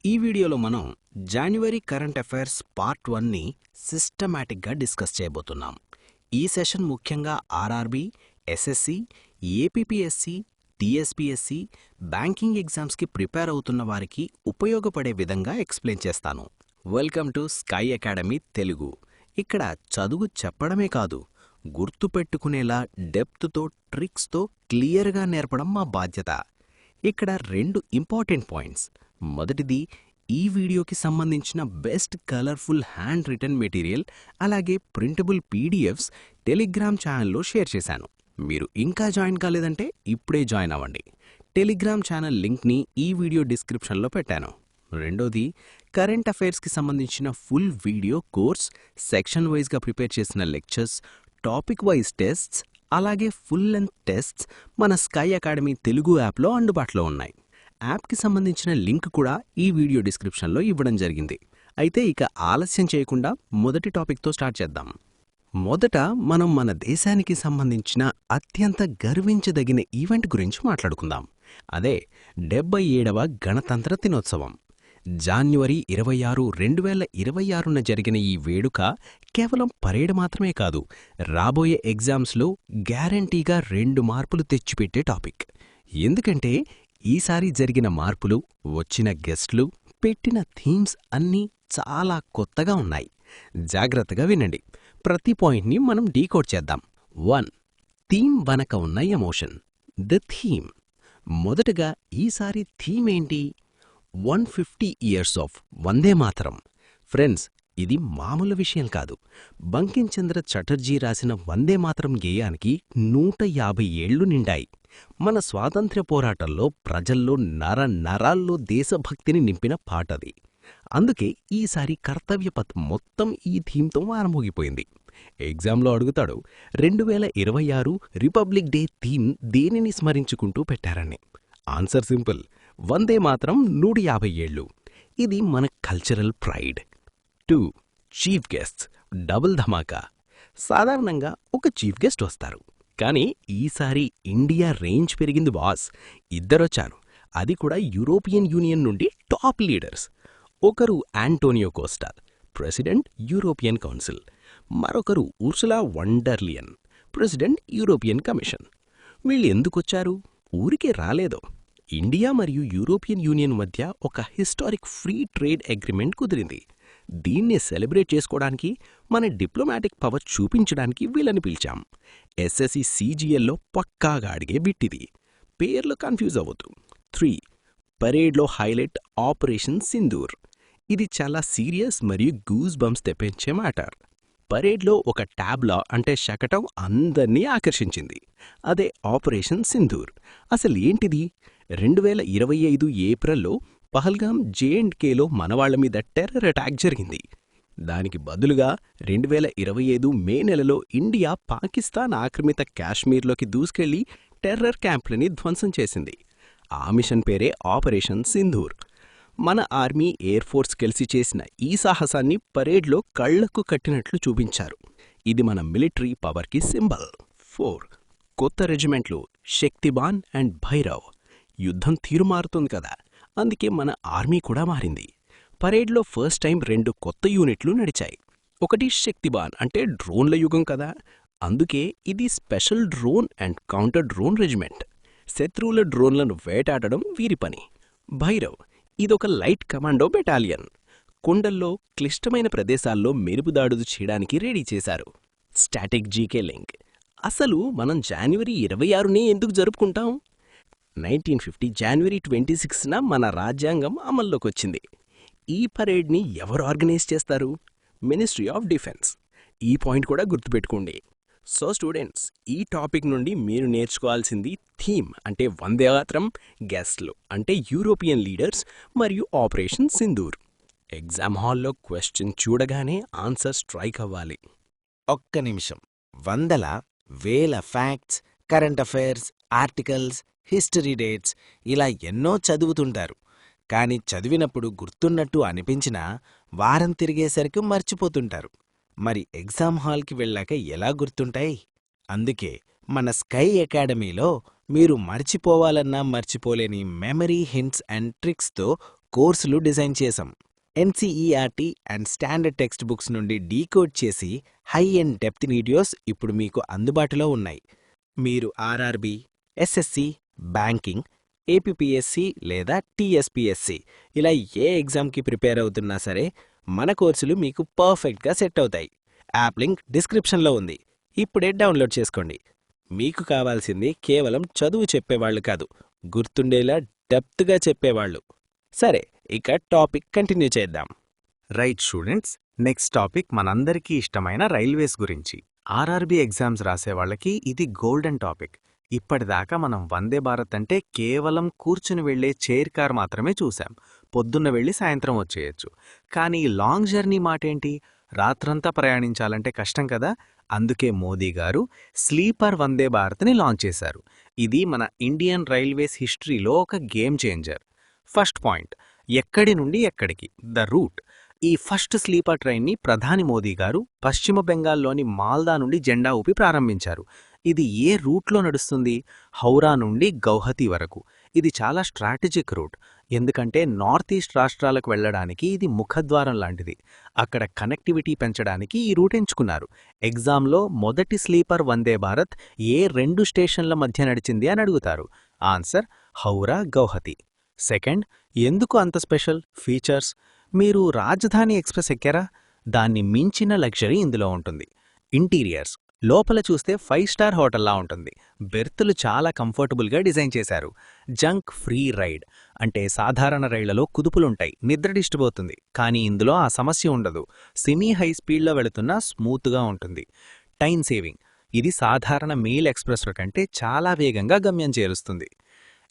ఈ వీడియోలో మనం జనవరి కరెంట్ అఫైర్స్ పార్ట్ 1ని సిస్టమాటిక్గా డిస్కస్ చేయబోతున్నాం. ఈ సెషన్ ముఖ్యంగా RRB, SSC, APPSC, TSPSC, banking ఎగ్జామ్స్కి ప్రిపేర్ అవుతున్న వారికి ఉపయోగపడే విధంగా ఎక్స్ప్లెయిన్ చేస్తాను. Welcome to sky academy Telugu. ఇక్కడ చదువు చెప్పడమే కాదు, గుర్తుపెట్టుకునేలా డెప్త్తో, ట్రిక్స్తో క్లియర్గా నేర్పడం మా బాధ్యత. ఇక్కడ 2 ఇంపార్టెంట్ పాయింట్స్. మొదటిది, ఈ వీడియోకి సంబంధించిన best colourful handwritten material అలాగే ప్రింటబుల్ పీడిఎఫ్స్ టెలిగ్రామ్ ఛానల్లో షేర్ చేశాను. మీరు ఇంకా జాయిన్ కాలేదంటే ఇప్పుడే జాయిన్ అవ్వండి. టెలిగ్రామ్ ఛానల్ లింక్ని ఈ వీడియో డిస్క్రిప్షన్లో పెట్టాను. రెండోది, కరెంట్ అఫైర్స్కి సంబంధించిన ఫుల్ వీడియో కోర్స్, సెక్షన్ వైజ్గా ప్రిపేర్ చేసిన లెక్చర్స్, టాపిక్ వైజ్ టెస్ట్స్ అలాగే ఫుల్ లెంత్ టెస్ట్స్ మన స్కై అకాడమీ తెలుగు యాప్లో అందుబాటులో ఉన్నాయి. యాప్కి సంబంధించిన లింక్ కూడా ఈ వీడియో డిస్క్రిప్షన్లో ఇవ్వడం జరిగింది. అయితే ఇక ఆలస్యం చేయకుండా మొదటి టాపిక్తో స్టార్ట్ చేద్దాం. మొదట మనం మన దేశానికి సంబంధించిన అత్యంత గర్వించదగిన ఈవెంట్ గురించి మాట్లాడుకుందాం. అదే 77వ గణతంత్ర దినోత్సవం. జనవరి 26, 2026న జరిగిన ఈ వేడుక కేవలం పరేడ్ మాత్రమే కాదు, రాబోయే ఎగ్జామ్స్లో గ్యారంటీగా 2 మార్పులు తెచ్చిపెట్టే టాపిక్. ఎందుకంటే ఈసారి జరిగిన మార్పులు, వచ్చిన గెస్ట్లు, పెట్టిన థీమ్స్ అన్నీ చాలా కొత్తగా ఉన్నాయి. జాగ్రత్తగా వినండి. ప్రతి పాయింట్ని మనం డీకోడ్ చేద్దాం. 1. థీమ్ వెనక ఉన్న ఎమోషన్, ద థీమ్. మొదటగా ఈసారి థీమ్ ఏంటి? 150 years of Vande Mataram. Friends, ఇది మామూలు విషయం కాదు. బంకించంద్ర చటర్జీ రాసిన వందే మాతరం గేయానికి 150 ఏళ్లు నిండాయి. మన స్వాతంత్ర్య పోరాటంలో ప్రజల్లో నరాల్లో దేశభక్తిని నింపిన పాటది. అందుకే ఈసారి కర్తవ్యపథ్ మొత్తం ఈ థీమ్తో మారమోగిపోయింది. ఎగ్జామ్లో అడుగుతాడు, 2026 రిపబ్లిక్ డే థీమ్ దేనిని స్మరించుకుంటూ పెట్టారని. ఆన్సర్ సింపుల్, వందే మాతరం 150 ఏళ్లు. ఇది మన cultural pride. 2. Chief guests, double ధమాకా. సాధారణంగా ఒక చీఫ్ గెస్ట్ వస్తారు, కానీ ఈసారి ఇండియా రేంజ్ పెరిగింది బాస్. ఇద్దరొచ్చారు, అది కూడా యూరోపియన్ యూనియన్ నుండి టాప్ లీడర్స్. ఒకరు Antonio Costa, president European council. మరొకరు Ursula von der Leyen, president European commission. వీళ్ళు ఎందుకొచ్చారు? ఊరికే రాలేదో. ఇండియా మరియు యూరోపియన్ యూనియన్ మధ్య ఒక హిస్టారిక్ ఫ్రీ ట్రేడ్ అగ్రిమెంట్ కుదిరింది. దీన్ని సెలబ్రేట్ చేసుకోవడానికి, మన డిప్లొమాటిక్ పవర్ చూపించడానికి వీళ్ళని పిలిచాం. ఎస్ఎస్సి CGLలో పక్కాగా అడిగే బిట్టిది. పేర్లు కన్ఫ్యూజ్ అవ్వద్దు. 3. పరేడ్లో హైలైట్ ఆపరేషన్ సింధూర్. ఇది చాలా సీరియస్ మరియు గూస్ బంప్స్ తెప్పించే మ్యాటర్. పరేడ్లో ఒక ట్యాబ్లా అంటే శకటం అందర్నీ ఆకర్షించింది. అదే ఆపరేషన్ సింధూర్. అసలు ఏంటిది? 2025 ఏప్రిల్లో పహల్గామ్ JNKలో మనవాళ్ల మీద టెర్రర్ అటాక్ జరిగింది. దానికి బదులుగా 2025 మే నెలలో ఇండియా పాకిస్తాన్ ఆక్రమిత కాశ్మీర్లోకి దూసుకెళ్లి టెర్రర్ క్యాంపులని ధ్వంసం చేసింది. ఆ మిషన్ పేరే ఆపరేషన్ సింధూర్. మన ఆర్మీ, ఎయిర్ ఫోర్స్ కలిసి చేసిన ఈ సాహసాన్ని పరేడ్లో కళ్లకు కట్టినట్లు చూపించారు. ఇది మన మిలిటరీ పవర్కి సింబల్. 4. కొత్త రెజిమెంట్లు, శక్తిబాన్ అండ్ భైరవ్. యుద్ధం తీరు మారుతుంది కదా, అందుకే మన ఆర్మీ కూడా మారింది. పరేడ్లో ఫస్ట్ టైం 2 కొత్త యూనిట్లు నడిచాయి. ఒకటి శక్తిబాన్ అంటే డ్రోన్ల యుగం కదా, అందుకే ఇది special drone and counter drone regiment. శత్రువుల డ్రోన్లను వేటాడడం వీరి పని. భైరవ్ ఇదొక లైట్ కమాండో బెటాలియన్. కొండల్లో, క్లిష్టమైన ప్రదేశాల్లో మెరుపుదాడులు చేయడానికి రెడీ చేశారు. Static GK link. అసలు మనం జనవరి 26నే ఎందుకు జరుపుకుంటాం? 1950 జనవరి 26న మన రాజ్యాంగం అమల్లోకొచ్చింది. ఈ పరేడ్ని ఎవరు ఆర్గనైజ్ చేస్తారు? Ministry of defence. ఈ పాయింట్ కూడా గుర్తుపెట్టుకోండి. సో స్టూడెంట్స్, ఈ టాపిక్ నుండి మీరు నేర్చుకోవాల్సింది థీమ్ అంటే వందే మాతరం, గెస్ట్లు అంటే యూరోపియన్ లీడర్స్ మరియు ఆపరేషన్ సింధూర్. ఎగ్జామ్ హాల్లో క్వశ్చన్ చూడగానే ఆన్సర్ స్ట్రైక్ అవ్వాలి. ఒక్క నిమిషం. వందల, వేల facts, current affairs, articles, history dates ఇలా ఎన్నో చదువుతుంటారు. కానీ చదివినప్పుడు గుర్తున్నట్టు అనిపించినా వారం తిరిగేసరికి మర్చిపోతుంటారు. మరి ఎగ్జామ్ హాల్కి వెళ్ళాక ఎలా గుర్తుంటాయి? అందుకే మన స్కై అకాడమీలో మీరు మర్చిపోవాలన్నా మర్చిపోలేని మెమరీ హింట్స్ అండ్ ట్రిక్స్తో కోర్సులు డిజైన్ చేశాం. NCERT and standard text books నుండి డీకోడ్ చేసి హై అండ్ డెప్త్ వీడియోస్ ఇప్పుడు మీకు అందుబాటులో ఉన్నాయి. మీరు ఆర్ఆర్బీ, ఎస్ఎస్సి, బ్యాంకింగ్, ఏపీపీఎస్సి లేదా టీఎస్పీఎస్సి ఇలా ఏ ఎగ్జామ్కి ప్రిపేర్ అవుతున్నా సరే మన కోర్సులు మీకు పర్ఫెక్ట్గా సెట్ అవుతాయి. యాప్ లింక్ డిస్క్రిప్షన్లో ఉంది. ఇప్పుడే డౌన్లోడ్ చేసుకోండి. మీకు కావాల్సింది కేవలం చదువు చెప్పేవాళ్లు కాదు, గుర్తుండేలా డెప్త్గా చెప్పేవాళ్లు. సరే, ఇక టాపిక్ కంటిన్యూ చేద్దాం. రైట్ స్టూడెంట్స్, నెక్స్ట్ టాపిక్ మనందరికీ ఇష్టమైన రైల్వేస్ గురించి. ఆర్ఆర్బీ ఎగ్జామ్స్ రాసేవాళ్లకి ఇది గోల్డెన్ టాపిక్. ఇప్పటిదాకా మనం వందే భారత్ అంటే కేవలం కూర్చుని వెళ్లే చైర్ కార్ మాత్రమే చూశాం. పొద్దున్న వెళ్లి సాయంత్రం వచ్చేయచ్చు. కానీ లాంగ్ జర్నీ మాటేంటి? రాత్రంతా ప్రయాణించాలంటే కష్టం కదా. అందుకే మోదీ గారు స్లీపర్ వందే భారత్ని లాంచ్ చేశారు. ఇది మన ఇండియన్ రైల్వేస్ హిస్టరీలో ఒక గేమ్ చేంజర్. ఫస్ట్ పాయింట్, ఎక్కడి నుండి ఎక్కడికి, ద రూట్. ఈ ఫస్ట్ స్లీపర్ ట్రైన్ని ప్రధాని మోదీ గారు పశ్చిమ బెంగాల్లోని మాల్దా నుండి జెండా ఊపి ప్రారంభించారు. ఇది ఏ రూట్లో నడుస్తుంది? హౌరా నుండి గౌహతి వరకు. ఇది చాలా స్ట్రాటజిక్ రూట్, ఎందుకంటే నార్త్ ఈస్ట్ రాష్ట్రాలకు వెళ్లడానికి ఇది ముఖద్వారం లాంటిది. అక్కడ కనెక్టివిటీ పెంచడానికి ఈ రూట్ ఎంచుకున్నారు. ఎగ్జామ్లో మొదటి స్లీపర్ వందే భారత్ ఏ 2 స్టేషన్ల మధ్య నడిచింది అని అడుగుతారు. ఆన్సర్ హౌరా గౌహతి. సెకండ్, ఎందుకు అంత స్పెషల్ ఫీచర్స్? మీరు రాజధాని ఎక్స్ప్రెస్ ఎక్కారా? దాన్ని మించిన లగ్జరీ ఇందులో ఉంటుంది. ఇంటీరియర్స్ లోపల చూస్తే 5 స్టార్ హోటల్లా ఉంటుంది. బెర్తులు చాలా కంఫర్టబుల్గా డిజైన్ చేశారు. జంక్ ఫ్రీ రైడ్ అంటే సాధారణ రైళ్లలో కుదుపులుంటాయి, నిద్ర డిస్టర్బవుతుంది. కానీ ఇందులో ఆ సమస్య ఉండదు. సెమీ హై స్పీడ్లో వెళుతున్నా స్మూత్గా ఉంటుంది. టైం సేవింగ్, ఇది సాధారణ మెయిల్ ఎక్స్ప్రెస్ల కంటే చాలా వేగంగా గమ్యం చేరుస్తుంది.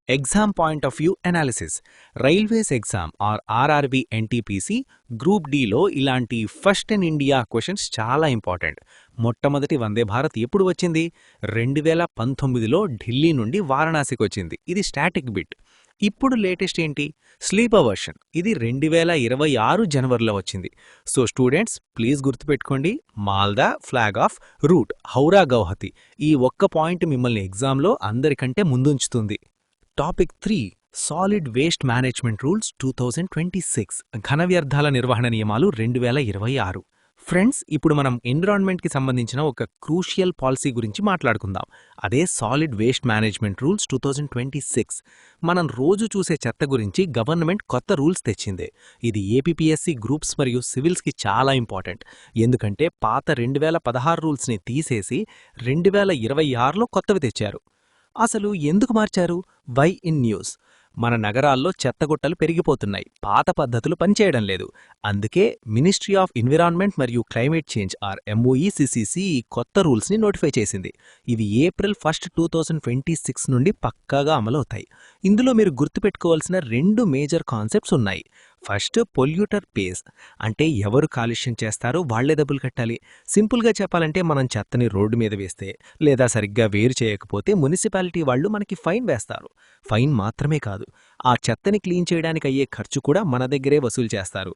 Exam point of view analysis. Railways exam R RRB NTPC group డీలో ఇలాంటి ఫస్ట్ ఇన్ ఇండియా క్వశ్చన్స్ చాలా ఇంపార్టెంట్. మొట్టమొదటి వందే భారత్ ఎప్పుడు వచ్చింది? 2019లో ఢిల్లీ నుండి వారణాసికి వచ్చింది. ఇది స్టాటిక్ బిట్. ఇప్పుడు లేటెస్ట్ ఏంటి? Sleeper version. ఇది 2026 జనవరిలో వచ్చింది. సో స్టూడెంట్స్ ప్లీజ్ గుర్తుపెట్టుకోండి, Malda flag off route Howrah Guwahati. ఈ ఒక్క పాయింట్ మిమ్మల్ని ఎగ్జామ్లో అందరికంటే ముందుంచుతుంది. Topic 3, solid waste management rules 2026, ఘన వ్యర్థాల నిర్వహణ నియమాలు 2026. ఫ్రెండ్స్, ఇప్పుడు మనం ఎన్విరాన్మెంట్కి సంబంధించిన ఒక క్రూషియల్ పాలసీ గురించి మాట్లాడుకుందాం. అదే సాలిడ్ వేస్ట్ మేనేజ్మెంట్ రూల్స్ 2026. మనం రోజు చూసే చెత్త గురించి గవర్నమెంట్ కొత్త రూల్స్ తెచ్చిందే. ఇది ఏపీపీఎస్సీ గ్రూప్స్ మరియు సివిల్స్కి చాలా ఇంపార్టెంట్. ఎందుకంటే పాత 2016 రూల్స్ని తీసేసి 2026లో కొత్తవి తెచ్చారు. అసలు ఎందుకు మార్చారు? Why in news. మన నగరాల్లో చెత్తగుట్టలు పెరిగిపోతున్నాయి, పాత పద్ధతులు పనిచేయడం లేదు. అందుకే మినిస్ట్రీ ఆఫ్ ఎన్విరాన్మెంట్ మరియు క్లైమేట్ చేంజ్ ఆర్ MOECCC ఈ కొత్త రూల్స్ని నోటిఫై చేసింది. ఇవి April 1, 2026 నుండి పక్కాగా అమలవుతాయి. ఇందులో మీరు గుర్తుపెట్టుకోవాల్సిన 2 మేజర్ కాన్సెప్ట్స్ ఉన్నాయి. ఫస్ట్, పొల్యూటర్ పేస్, అంటే ఎవరు కాలుష్యం చేస్తారో వాళ్లే డబ్బులు కట్టాలి. సింపుల్గా చెప్పాలంటే మనం చెత్తని రోడ్డు మీద వేస్తే లేదా సరిగ్గా వేరు చేయకపోతే మున్సిపాలిటీ వాళ్ళు మనకి ఫైన్ వేస్తారు. ఫైన్ మాత్రమే కాదు, ఆ చెత్తని క్లీన్ చేయడానికి అయ్యే ఖర్చు కూడా మన దగ్గరే వసూలు చేస్తారు.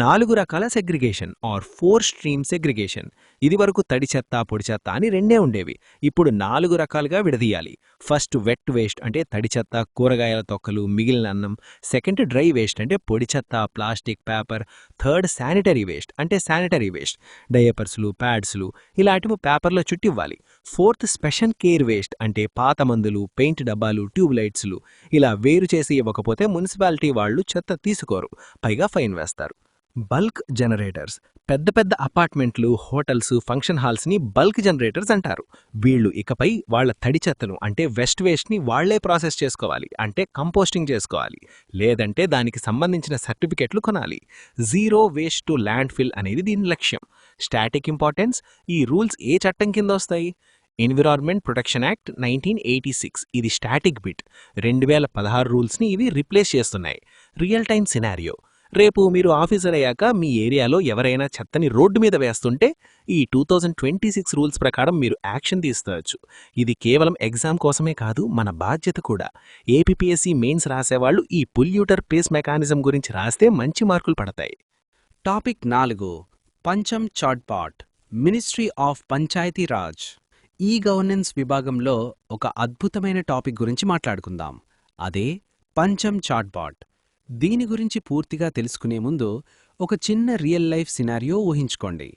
4 రకాల సెగ్రిగేషన్ ఆర్ 4 స్ట్రీమ్ సెగ్రిగేషన్. ఇది వరకు తడి చెత్త, పొడి చెత్త అని 2 ఉండేవి. ఇప్పుడు 4 రకాలుగా విడదీయాలి. ఫస్ట్ వెట్ వేస్ట్ అంటే తడి చెత్త, కూరగాయల తొక్కలు, మిగిలిన అన్నం. సెకండ్ డ్రై వేస్ట్ అంటే పొడి చెత్త, plastic, paper. Third sanitary waste అంటే శానిటరీ వేస్ట్, డయపర్స్లు, ప్యాడ్స్లు ఇలాంటివి పేపర్లో చుట్టివ్వాలి. ఫోర్త్ స్పెషల్ కేర్ వేస్ట్ అంటే పాత మందులు, పెయింట్ డబ్బాలు, ట్యూబ్ లైట్స్లు. ఇలా వేరు చేసి ఇవ్వకపోతే మున్సిపాలిటీ వాళ్ళు చెత్త తీసుకోరు, పైగా ఫైన్ వేస్తారు. బల్క్ జనరేటర్స్, పెద్ద పెద్ద అపార్ట్మెంట్లు, హోటల్స్, ఫంక్షన్ హాల్స్ని బల్క్ జనరేటర్స్ అంటారు. వీళ్ళు ఇకపై వాళ్ల తడి చెత్తను అంటే వెస్ట్ వేస్ట్ని వాళ్లే ప్రాసెస్ చేసుకోవాలి, అంటే కంపోస్టింగ్ చేసుకోవాలి. లేదంటే దానికి సంబంధించిన సర్టిఫికెట్లు కొనాలి. Zero waste to land fill అనేది దీని లక్ష్యం. స్టాటిక్ ఇంపార్టెన్స్, ఈ రూల్స్ ఏ చట్టం కింద వస్తాయి? Environment protection act 1986. ఇది స్టాటిక్ బిట్. 2016 రూల్స్ని ఇవి రిప్లేస్ చేస్తున్నాయి. రియల్ టైమ్ సినారియో, రేపు మీరు ఆఫీసర్ అయ్యాక మీ ఏరియాలో ఎవరైనా చెత్తని రోడ్డు మీద వేస్తుంటే ఈ 2026 రూల్స్ ప్రకారం మీరు యాక్షన్ తీసుకోవచ్చు. ఇది కేవలం ఎగ్జామ్ కోసమే కాదు, మన బాధ్యత కూడా. ఏపీపీఎస్సీ మెయిన్స్ రాసేవాళ్లు ఈ పొల్యూటర్ పేస్ మెకానిజం గురించి రాస్తే మంచి మార్కులు పడతాయి. Topic 4, Pancham chatbot, ministry of Panchayati Raj. ఈ గవర్నెన్స్ విభాగంలో ఒక అద్భుతమైన టాపిక్ గురించి మాట్లాడుకుందాం. అదే పంచం చాట్బాట్. దీని గురించి పూర్తిగా తెలుసుకునే ముందు ఒక చిన్న రియల్ లైఫ్ సినారియో ఊహించుకోండి.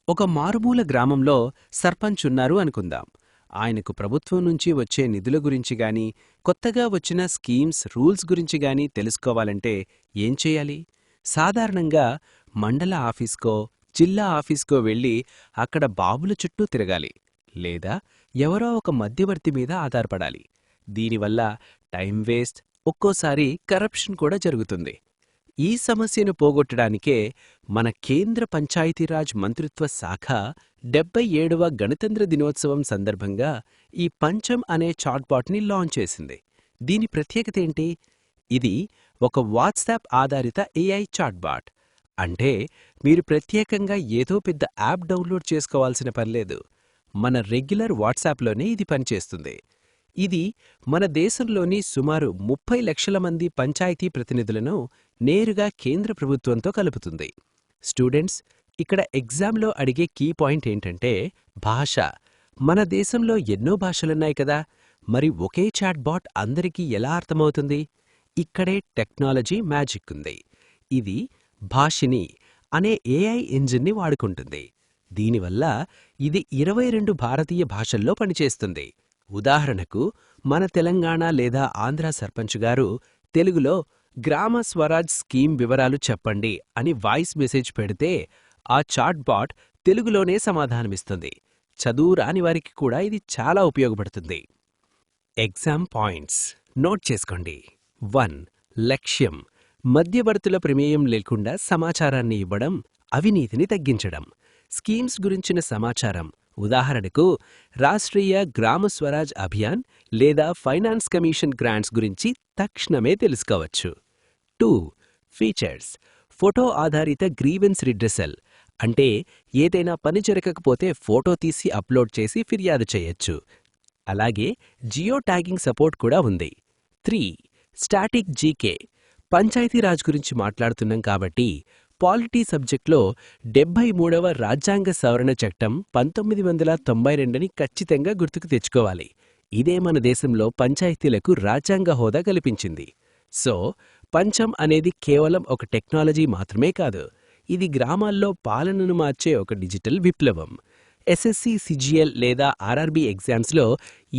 ఒక మారుమూల గ్రామంలో సర్పంచ్ ఉన్నారు అనుకుందాం. ఆయనకు ప్రభుత్వం నుంచి వచ్చే నిధుల గురించి గాని, కొత్తగా వచ్చిన స్కీమ్స్, రూల్స్ గురించి గాని తెలుసుకోవాలంటే ఏం చేయాలి? సాధారణంగా మండల ఆఫీస్కో, జిల్లా ఆఫీస్కో వెళ్ళి అక్కడ బాబుల చుట్టూ తిరగాలి. లేదా ఎవరో ఒక మధ్యవర్తి మీద ఆధారపడాలి. దీనివల్ల టైం వేస్ట్, ఒక్కోసారి కరప్షన్ కూడా జరుగుతుంది. ఈ సమస్యను పోగొట్టడానికే మన కేంద్ర పంచాయతీరాజ్ మంత్రిత్వ శాఖ 77వ గణతంత్ర దినోత్సవం సందర్భంగా ఈ పంచం అనే చాట్బాట్ని లాంచ్ చేసింది. దీని ప్రత్యేకతేంటి? ఇది ఒక వాట్సాప్ ఆధారిత ఏఐ చాట్బాట్. అంటే మీరు ప్రత్యేకంగా ఏదో పెద్ద యాప్ డౌన్లోడ్ చేసుకోవాల్సిన పనిలేదు. మన రెగ్యులర్ వాట్సాప్లోనే ఇది పనిచేస్తుంది. ఇది మన దేశంలోని సుమారు 30 లక్షల మంది పంచాయతీ ప్రతినిధులను నేరుగా కేంద్ర ప్రభుత్వంతో కలుపుతుంది. స్టూడెంట్స్, ఇక్కడ ఎగ్జామ్లో అడిగే కీ పాయింట్ ఏంటంటే భాష. మన దేశంలో ఎన్నో భాషలున్నాయి కదా, మరి ఒకే చాట్బాట్ అందరికీ ఎలా అర్థమవుతుంది? ఇక్కడే టెక్నాలజీ మ్యాజిక్ ఉంది. ఇది భాషిని అనే ఏఐ ఇంజిన్ని వాడుకుంటుంది. దీనివల్ల ఇది 22 భారతీయ భాషల్లో పనిచేస్తుంది. ఉదాహరణకు మన తెలంగాణ లేదా ఆంధ్ర సర్పంచ్ గారు తెలుగులో గ్రామ స్వరాజ్ స్కీమ్ వివరాలు చెప్పండి అని వాయిస్ మెసేజ్ పెడితే ఆ చాట్బాట్ తెలుగులోనే సమాధానమిస్తుంది. చదువు రాని వారికి కూడా ఇది చాలా ఉపయోగపడుతుంది. ఎగ్జామ్ పాయింట్స్ నోట్ చేసుకోండి. 1. లక్ష్యం: మధ్యవర్తుల ప్రమేయం లేకుండా సమాచారాన్ని ఇవ్వడం, అవినీతిని తగ్గించడం. స్కీమ్స్ గురించిన సమాచారం, ఉదాహరణకు రాష్ట్రీయ గ్రామ స్వరాజ్ అభియాన్ లేదా ఫైనాన్స్ కమిషన్ గ్రాంట్స్ గురించి తక్షణమే తెలుసుకోవచ్చు. 2. ఫీచర్స్: ఫోటో ఆధారిత గ్రీవెన్స్ రిడ్రెసల్, అంటే ఏదైనా పని జరగకపోతే ఫోటో తీసి అప్లోడ్ చేసి ఫిర్యాదు చేయొచ్చు. అలాగే జియో ట్యాగింగ్ సపోర్ట్ కూడా ఉంది. 3. స్టాటిక్ జీకే: పంచాయతీరాజ్ గురించి మాట్లాడుతున్నాం కాబట్టి పాలిటీ సబ్జెక్ట్లో 73వ రాజ్యాంగ సవరణ చట్టం 1992ని ఖచ్చితంగా గుర్తుకు తెచ్చుకోవాలి. ఇదే మన దేశంలో పంచాయతీలకు రాజ్యాంగ హోదా కల్పించింది. సో పంచం అనేది కేవలం ఒక టెక్నాలజీ మాత్రమే కాదు, ఇది గ్రామాల్లో పాలనను మార్చే ఒక డిజిటల్ విప్లవం. ఎస్ఎస్సి, సిజిఎల్ లేదా ఆర్ఆర్బీ ఎగ్జామ్స్లో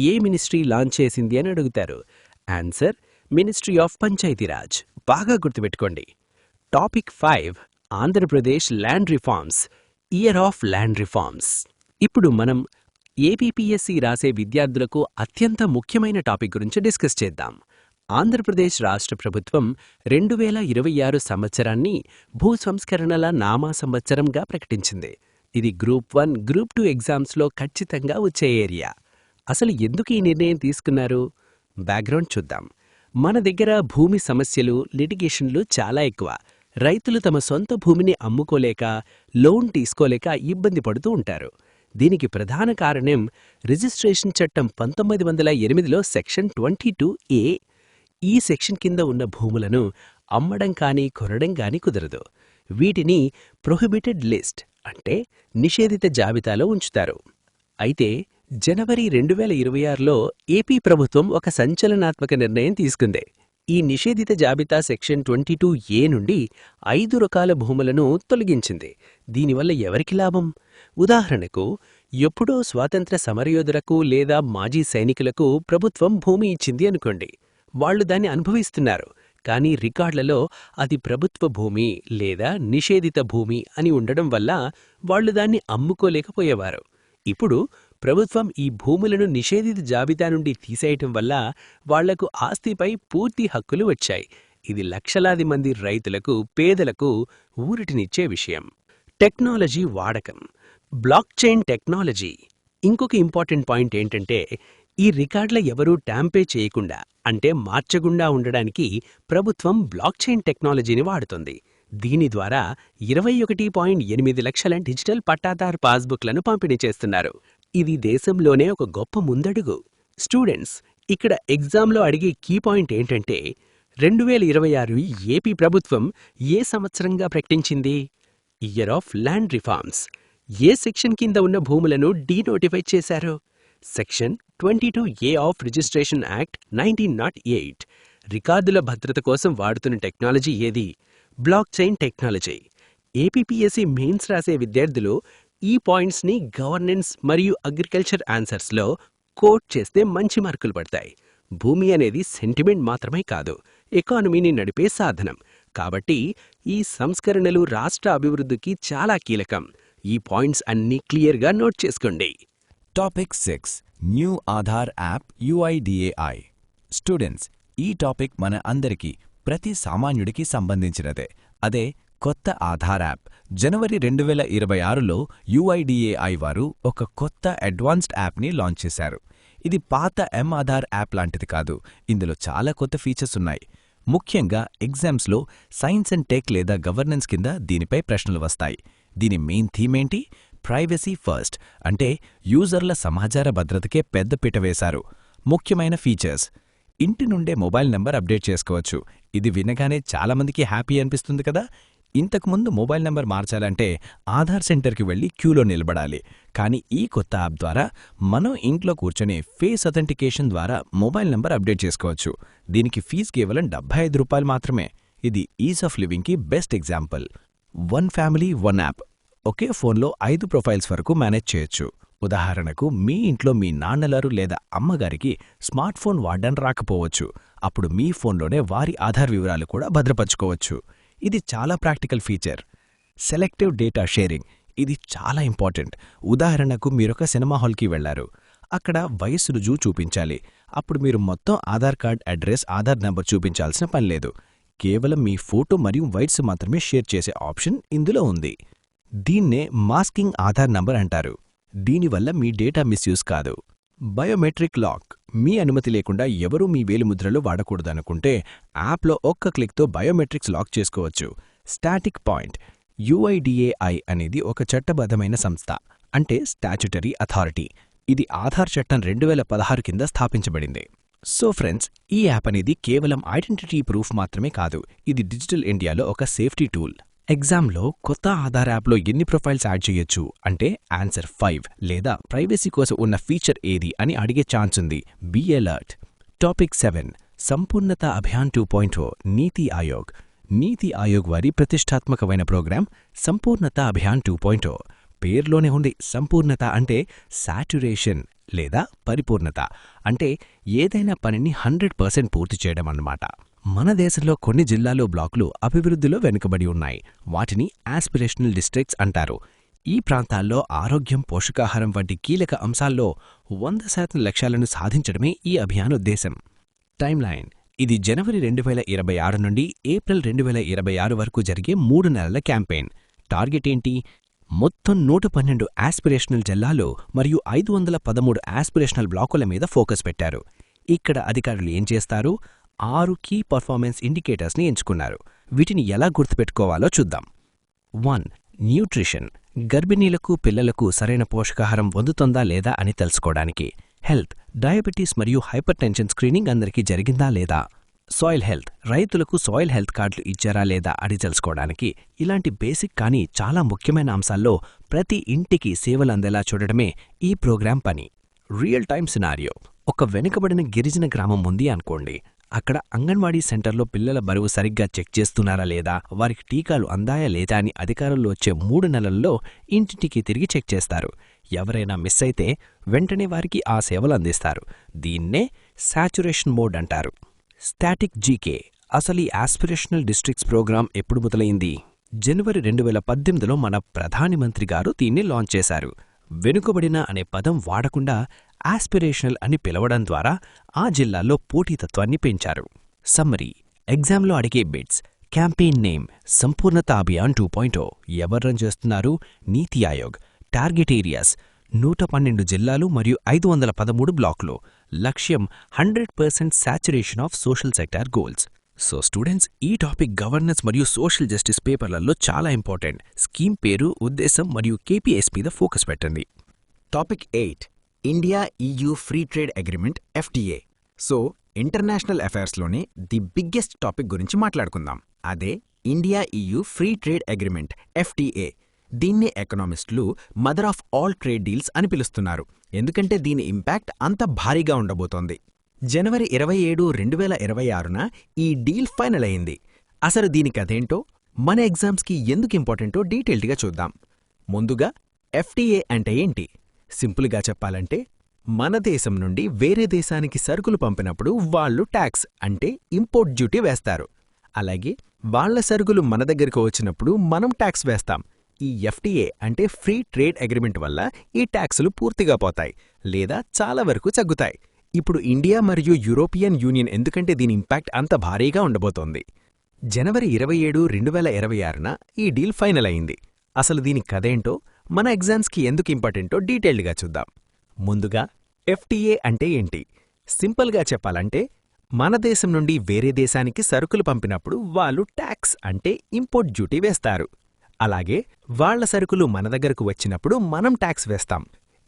ఏ మినిస్ట్రీ లాంచ్ చేసింది అని అడుగుతారు. Answer: ministry of Panchayati Raj. బాగా గుర్తుపెట్టుకోండి. Topic 5: Andhra Pradesh land reforms, year of land reforms. ఇప్పుడు మనం ఏపీపీఎస్సీ రాసే విద్యార్థులకు అత్యంత ముఖ్యమైన టాపిక్ గురించి డిస్కస్ చేద్దాం. ఆంధ్రప్రదేశ్ రాష్ట్ర ప్రభుత్వం 2026 సంవత్సరాన్ని భూ సంస్కరణల నామా సంవత్సరంగా ప్రకటించింది. ఇది గ్రూప్ 1, గ్రూప్ 2 ఎగ్జామ్స్లో ఖచ్చితంగా వచ్చే ఏరియా. అసలు ఎందుకు ఈ నిర్ణయం తీసుకున్నారు? బ్యాక్గ్రౌండ్ చూద్దాం. మన దగ్గర భూమి సమస్యలు, లిటిగేషన్లు చాలా ఎక్కువ. రైతులు తమ సొంత భూమిని అమ్ముకోలేక, లోన్ తీసుకోలేక ఇబ్బంది పడుతూ ఉంటారు. దీనికి ప్రధాన కారణం రిజిస్ట్రేషన్ చట్టం 1908లో సెక్షన్ 22A. ఈ సెక్షన్ కింద ఉన్న భూములను అమ్మడం కానీ కొనడం కానీ కుదరదు. వీటిని ప్రొహిబిటెడ్ లిస్ట్, అంటే నిషేధిత జాబితాలో ఉంచుతారు. అయితే జనవరి 2026లో ఏపీ ప్రభుత్వం ఒక సంచలనాత్మక నిర్ణయం తీసుకుంది. ఈ నిషేధిత జాబితా సెక్షన్ 22A నుండి 5 రకాల భూములను తొలగించింది. దీనివల్ల ఎవరికి లాభం? ఉదాహరణకు, ఎప్పుడో స్వాతంత్ర సమరయోధులకు లేదా మాజీ సైనికులకు ప్రభుత్వం భూమి ఇచ్చింది అనుకోండి. వాళ్లు దాన్ని అనుభవిస్తున్నారు, కానీ రికార్డులలో అది ప్రభుత్వ భూమి లేదా నిషేధిత భూమి అని ఉండడం వల్ల వాళ్లు దాన్ని అమ్ముకోలేకపోయేవారు. ఇప్పుడు ప్రభుత్వం ఈ భూములను నిషేధిత జాబితా నుండి తీసేయటం వల్ల వాళ్లకు ఆస్తిపై పూర్తి హక్కులు వచ్చాయి. ఇది లక్షలాది మంది రైతులకు, పేదలకు ఊరటినిచ్చే విషయం. టెక్నాలజీ వాడకం, బ్లాక్ చైన్ టెక్నాలజీ. ఇంకొక ఇంపార్టెంట్ పాయింట్ ఏంటంటే, ఈ రికార్డుల ఎవరూ ట్యాంపే చేయకుండా, అంటే మార్చకుండా ఉండడానికి ప్రభుత్వం బ్లాక్ చైన్ టెక్నాలజీని వాడుతోంది. దీని ద్వారా 21.8 లక్షల డిజిటల్ పట్టాదార్ పాస్బుక్లను పంపిణీ చేస్తున్నారు. ఇది దేశంలోనే ఒక గొప్ప ముందడుగు. స్టూడెంట్స్, ఇక్కడ ఎగ్జామ్లో అడిగే కీ పాయింట్ ఏంటంటే, 2026 ఏపీ ప్రభుత్వం ఏ సంవత్సరంగా ప్రకటించింది? Year of land reforms. A section కింద ఉన్న భూములను డీనోటిఫై చేశారు? Section 22A of registration act 1908. రికార్డుల భద్రత కోసం వాడుతున్న టెక్నాలజీ ఏది? Block chain technology. APPSC mains రాసే విద్యార్థులు ఈ పాయింట్స్ని గవర్నెన్స్ మరియు అగ్రికల్చర్ ఆన్సర్స్లో కోట్ చేస్తే మంచి మార్కులు పడతాయి. భూమి అనేది సెంటిమెంట్ మాత్రమే కాదు, ఎకానమీని నడిపే సాధనం. కాబట్టి ఈ సంస్కరణలు రాష్ట్ర అభివృద్ధికి చాలా కీలకం. ఈ పాయింట్స్ అన్నీ క్లియర్గా నోట్ చేసుకోండి. Topic 6 new Aadhaar app UIDAI. Students, ఈ టాపిక్ మన అందరికీ, ప్రతి సామాన్యుడికి సంబంధించినదే. అదే కొత్త ఆధార్ యాప్. జనవరి 2026లో UIDAI వారు ఒక కొత్త అడ్వాన్స్డ్ యాప్ని లాంచ్ చేశారు. ఇది పాత ఆధార్ యాప్ లాంటిది కాదు. ఇందులో చాలా కొత్త ఫీచర్స్ ఉన్నాయి. ముఖ్యంగా ఎగ్జామ్స్లో సైన్స్ అండ్ టెక్ లేదా గవర్నెన్స్ కింద దీనిపై ప్రశ్నలు వస్తాయి. దీని మెయిన్ థీమ్ ఏంటి? ప్రైవసీ ఫస్ట్, అంటే యూజర్ల సమాచార భద్రతకే పెద్దపీట వేశారు. ముఖ్యమైన ఫీచర్స్: ఇంటి నుండే మొబైల్ నంబర్ అప్డేట్ చేసుకోవచ్చు. ఇది వినగానే చాలామందికి హ్యాపీ అనిపిస్తుంది కదా. ఇంతకుముందు మొబైల్ నంబర్ మార్చాలంటే ఆధార్ సెంటర్కి వెళ్లి క్యూలో నిలబడాలి. కానీ ఈ కొత్త యాప్ ద్వారా మనం ఇంట్లో కూర్చొని ఫేస్ అథెంటికేషన్ ద్వారా మొబైల్ నంబర్ అప్డేట్ చేసుకోవచ్చు. దీనికి ఫీజు కేవలం ₹75 మాత్రమే. ఇది ఈజ్ ఆఫ్ లివింగ్కి best example. One family one app. ఒకే ఫోన్లో 5 ప్రొఫైల్స్ వరకు మేనేజ్ చేయొచ్చు. ఉదాహరణకు, మీ ఇంట్లో మీ నాన్నలారు లేదా అమ్మగారికి స్మార్ట్ ఫోన్ వాడడం రాకపోవచ్చు. అప్పుడు మీ ఫోన్లోనే వారి ఆధార్ వివరాలు కూడా భద్రపరచుకోవచ్చు. ఇది చాలా practical feature. Selective data sharing. ఇది చాలా ఇంపార్టెంట్. ఉదాహరణకు, మీరొక సినిమా హాల్కి వెళ్లారు. అక్కడ వయస్సు రుజువు చూపించాలి. అప్పుడు మీరు మొత్తం Aadhaar card address, Aadhaar number చూపించాల్సిన పనిలేదు. కేవలం మీ ఫోటో మరియు వైట్స్ మాత్రమే షేర్ చేసే ఆప్షన్ ఇందులో ఉంది. దీన్నే మాస్కింగ్ ఆధార్ నంబర్ అంటారు. దీనివల్ల మీ డేటా మిస్యూజ్ కాదు. Biometric lock. మీ అనుమతి లేకుండా ఎవరూ మీ వేలిముద్రలు వాడకూడదనుకుంటే యాప్లో ఒక్క క్లిక్తో బయోమెట్రిక్స్ లాక్ చేసుకోవచ్చు. Static point. UIDAI అనేది ఒక చట్టబద్ధమైన సంస్థ, అంటే స్టాచ్యుటరీ అథారిటీ. ఇది ఆధార్ చట్టం 2016 కింద స్థాపించబడింది. సో ఫ్రెండ్స్, ఈ యాప్ అనేది కేవలం ఐడెంటిటీ ప్రూఫ్ మాత్రమే కాదు, ఇది డిజిటల్ ఇండియాలో ఒక సేఫ్టీ టూల్. ఎగ్జామ్లో కొత్త ఆధార్ యాప్లో ఎన్ని ప్రొఫైల్స్ యాడ్ చేయొచ్చు అంటే ఆన్సర్ 5 లేదా ప్రైవసీ కోసం ఉన్న ఫీచర్ ఏది అని అడిగే ఛాన్స్ ఉంది. Be alert. టాపిక్ 7 సంపూర్ణత అభియాన్ 2.0 నీతి ఆయోగ్. నీతి ఆయోగ్ వారి ప్రతిష్టాత్మకమైన ప్రోగ్రాం సంపూర్ణత అభియాన్ 2.0. పేర్లోనే ఉంది. సంపూర్ణత అంటే సాచ్యురేషన్ లేదా పరిపూర్ణత, అంటే ఏదైనా పనిని 100% పూర్తి చేయడం అన్నమాట. మన దేశంలో కొన్ని జిల్లాలు, బ్లాకులు అభివృద్ధిలో వెనుకబడి ఉన్నాయి. వాటిని ఆస్పిరేషనల్ డిస్ట్రిక్ట్స్ అంటారు. ఈ ప్రాంతాల్లో ఆరోగ్యం, పోషకాహారం వంటి కీలక అంశాల్లో 100% లక్ష్యాలను సాధించడమే ఈ అభియాన్ ఉద్దేశం. టైమ్లైన్. ఇది జనవరి 2026 నుండి ఏప్రిల్ 2026 వరకు జరిగే 3 నెలల క్యాంపెయిన్. టార్గెట్ ఏంటి? మొత్తం 112 ఆస్పిరేషనల్ జిల్లాలు మరియు 513 ఆస్పిరేషనల్ బ్లాకుల మీద ఫోకస్ పెట్టారు. ఇక్కడ అధికారులు ఏం చేస్తారు? 6 కీ పర్ఫార్మెన్స్ ఇండికేటర్స్ని ఎంచుకున్నారు. వీటిని ఎలా గుర్తుపెట్టుకోవాలో చూద్దాం. 1. న్యూట్రిషన్. గర్భిణీలకు, పిల్లలకు సరైన పోషకాహారం అందుతుందా లేదా అని తెలుసుకోవడానికి. హెల్త్. డయాబెటీస్ మరియు హైపర్ టెన్షన్ స్క్రీనింగ్ అందరికీ జరిగిందా లేదా. Soil health. రైతులకు సాయిల్ హెల్త్ కార్డులు ఇచ్చారా లేదా అని తెలుసుకోవడానికి. ఇలాంటి బేసిక్ కానీ చాలా ముఖ్యమైన అంశాల్లో ప్రతి ఇంటికి సేవలు అందేలా చూడడమే ఈ ప్రోగ్రాం పని. Real time scenario. ఒక వెనుకబడిన గిరిజన గ్రామం ఉంది అనుకోండి. అక్కడ అంగన్వాడీ సెంటర్లో పిల్లల బరువు సరిగ్గా చెక్ చేస్తున్నారా లేదా, వారికి టీకాలు అందాయా లేదా అని అధికారులు వచ్చే 3 నెలల్లో ఇంటింటికి తిరిగి చెక్ చేస్తారు. ఎవరైనా మిస్ అయితే వెంటనే వారికి ఆ సేవలు అందిస్తారు. దీన్నే సాచ్యురేషన్ మోడ్ అంటారు. Static GK. అసలు ఈ ఆస్పిరేషనల్ డిస్ట్రిక్ట్స్ ప్రోగ్రాం ఎప్పుడు మొదలైంది? జనవరి 2018లో మన ప్రధాని మంత్రి గారు దీన్ని లాంచ్ చేశారు. వెనుకబడిన అనే పదం వాడకుండా ఆస్పిరేషనల్ అని పిలవడం ద్వారా ఆ జిల్లాల్లో పోటీతత్వాన్ని పెంచారు. సమ్మరీ. ఎగ్జామ్లో అడిగే బిట్స్. క్యాంపెయిన్ నేమ్ సంపూర్ణత అభియాన్ 2.0. ఎవరు రన్ చేస్తున్నారు? నీతి ఆయోగ్. టార్గెట్ ఏరియాస్ 112 జిల్లాలు మరియు 513 బ్లాకులు. లక్ష్యం 100% saturation of social sector goals. So students, ఈ టాపిక్ గవర్నెన్స్ మరియు సోషల్ జస్టిస్ పేపర్లలో చాలా ఇంపార్టెంట్. స్కీమ్ పేరు, ఉద్దేశం మరియు KPIs మీద ఫోకస్ పెట్టండి. Topic 8 India EU free trade agreement FTA. So international అఫైర్స్లోనే ది బిగ్గెస్ట్ టాపిక్ గురించి మాట్లాడుకుందాం. అదే India EU free trade agreement FTA. దీన్ని ఎకనామిస్టులు mother of all trade deals అని పిలుస్తున్నారు. ఎందుకంటే దీని ఇంపాక్ట్ అంత భారీగా ఉండబోతోంది. జనవరి 27, 2026న ఈ డీల్ ఫైనల్ అయింది. అసలు దీని కథేంటో, మన ఎగ్జామ్స్కి ఎందుకు ఇంపార్టెంటో డీటెయిల్డ్గా చూద్దాం. ముందుగా ఎఫ్టీఏ అంటే ఏంటి? సింపుల్గా చెప్పాలంటే మన దేశం నుండి వేరే దేశానికి సరుకులు పంపినప్పుడు వాళ్ళు ట్యాక్స్ అంటే ఇంపోర్ట్ డ్యూటీ వేస్తారు. అలాగే వాళ్ల సరుకులు మన దగ్గరకు వచ్చినప్పుడు మనం ట్యాక్స్ వేస్తాం. ఈ ఎఫ్టీఏ అంటే ఫ్రీ ట్రేడ్ అగ్రిమెంట్ వల్ల ఈ ట్యాక్సులు పూర్తిగా పోతాయి లేదా చాలా వరకు తగ్గుతాయి. ఇప్పుడు ఇండియా మరియు యూరోపియన్ యూనియన్ ఎందుకంటే దీని ఇంపాక్ట్ అంత భారీగా ఉండబోతోంది. జనవరి 27, 2026న ఈ డీల్ ఫైనల్ అయింది. అసలు దీని కథేంటో, మన ఎగ్జామ్స్కి ఎందుకు ఇంపార్టెంటో డీటెయిల్డ్గా చూద్దాం. ముందుగా ఎఫ్టీఏ అంటే ఏంటి? సింపుల్గా చెప్పాలంటే మన దేశం నుండి వేరే దేశానికి సరుకులు పంపినప్పుడు వాళ్ళు ట్యాక్స్ అంటే ఇంపోర్ట్ డ్యూటీ వేస్తారు. అలాగే వాళ్ల సరుకులు మన దగ్గరకు వచ్చినప్పుడు మనం ట్యాక్స్ వేస్తాం.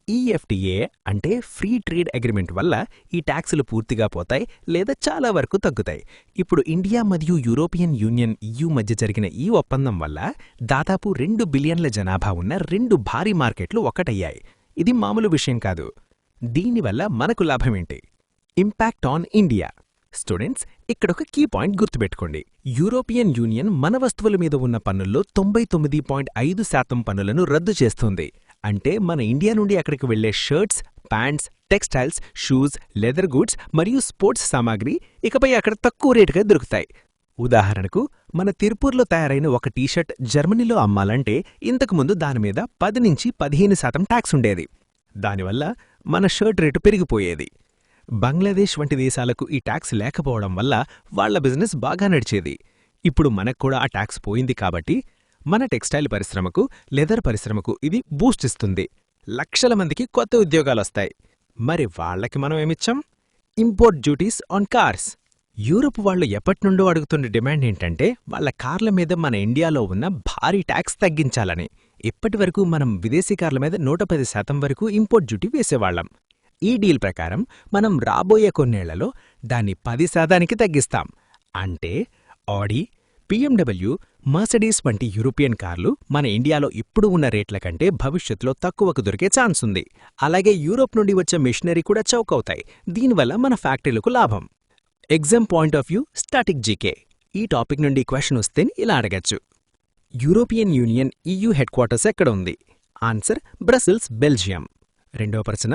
ఈ ఎఫ్టీఏ అంటే ఫ్రీ ట్రేడ్ అగ్రిమెంట్ వల్ల ఈ ట్యాక్సులు పూర్తిగా పోతాయి లేదా చాలా వరకు తగ్గుతాయి. ఇప్పుడు ఇండియా మరియు యూరోపియన్ యూనియన్ EU మధ్య జరిగిన ఈ ఒప్పందం వల్ల దాదాపు 2 బిలియన్ల జనాభా ఉన్న 2 భారీ మార్కెట్లు ఒక్కటయ్యాయి. ఇది మామూలు విషయం కాదు. దీనివల్ల మనకు లాభమేంటి? Impact on India. స్టూడెంట్స్, ఇక్కడొక కీ పాయింట్ గుర్తుపెట్టుకోండి. యూరోపియన్ యూనియన్ మన వస్తువుల మీద ఉన్న పన్నుల్లో 99.5% పన్నులను రద్దు చేస్తుంది. అంటే మన ఇండియా నుండి అక్కడికి వెళ్లే shirts, pants, textiles, shoes, leather goods మరియు స్పోర్ట్స్ సామాగ్రి ఇకపై అక్కడ తక్కువ రేటుగా దొరుకుతాయి. ఉదాహరణకు మన తిరుపూర్లో తయారైన ఒక టీషర్ట్ జర్మనీలో అమ్మాలంటే ఇంతకుముందు దానిమీద 10 నుంచి 15% ట్యాక్స్ ఉండేది. దానివల్ల మన షర్ట్ రేటు పెరిగిపోయేది. బంగ్లాదేశ్ వంటి దేశాలకు ఈ ట్యాక్స్ లేకపోవడం వల్ల వాళ్ల బిజినెస్ బాగా నడిచేది. ఇప్పుడు మనక్కూడా ఆ ట్యాక్స్ పోయింది కాబట్టి మన టెక్స్టైల్ పరిశ్రమకు, లెదర్ పరిశ్రమకు ఇది బూస్ట్ ఇస్తుంది. లక్షల మందికి కొత్త ఉద్యోగాలొస్తాయి. మరి వాళ్లకి మనం ఏమిచ్చాం? Import duties on cars. Europe వాళ్లు ఎప్పటినుండో అడుగుతున్న డిమాండ్ ఏంటంటే వాళ్ల కార్ల మీద మన ఇండియాలో ఉన్న భారీ ట్యాక్స్ తగ్గించాలని. ఇప్పటివరకు మనం విదేశీ కార్ల మీద 110% వరకు ఇంపోర్ట్ డ్యూటీ వేసేవాళ్లం. ఈ డీల్ ప్రకారం మనం రాబోయే కొన్నేళ్లలో దాన్ని 10% తగ్గిస్తాం. అంటే ఆడీ, BMW, మర్సిడీస్ వంటి యూరోపియన్ కార్లు మన ఇండియాలో ఇప్పుడు ఉన్న రేట్ల కంటే భవిష్యత్తులో తక్కువకు దొరికే ఛాన్స్ ఉంది. అలాగే యూరోప్ నుండి వచ్చే మెషినరీ కూడా చౌకవుతాయి. దీనివల్ల మన ఫ్యాక్టరీలకు లాభం. Exam point of view, static GK. ఈ టాపిక్ నుండి క్వశ్చన్ వస్తే ఇలా అడగచ్చు: European union EU head quarters ఎక్కడ ఉంది? Answer Brussels, Belgium. రెండవ ప్రశ్న,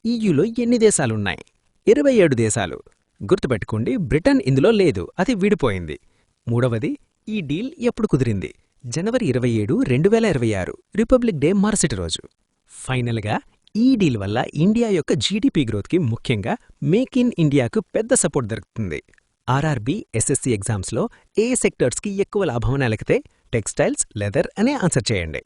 EUలో ఎన్ని దేశాలున్నాయి? 27 దేశాలు. గుర్తుపెట్టుకోండి, బ్రిటన్ ఇందులో లేదు, అది విడిపోయింది. మూడవది, ఈ డీల్ ఎప్పుడు కుదిరింది? జనవరి 27, 2026, రిపబ్లిక్ డే మరుసటి రోజు. ఫైనల్గా ఈ డీల్ వల్ల ఇండియా యొక్క జీడీపీ గ్రోత్కి, ముఖ్యంగా మేక్ ఇన్ ఇండియాకు పెద్ద సపోర్ట్ దొరుకుతుంది. ఆర్ఆర్బీ, SSC ఎగ్జామ్స్లో ఏ సెక్టర్స్కి ఎక్కువ లాభం అని అలిగితే టెక్స్టైల్స్, లెదర్ అనే ఆన్సర్ చేయండి.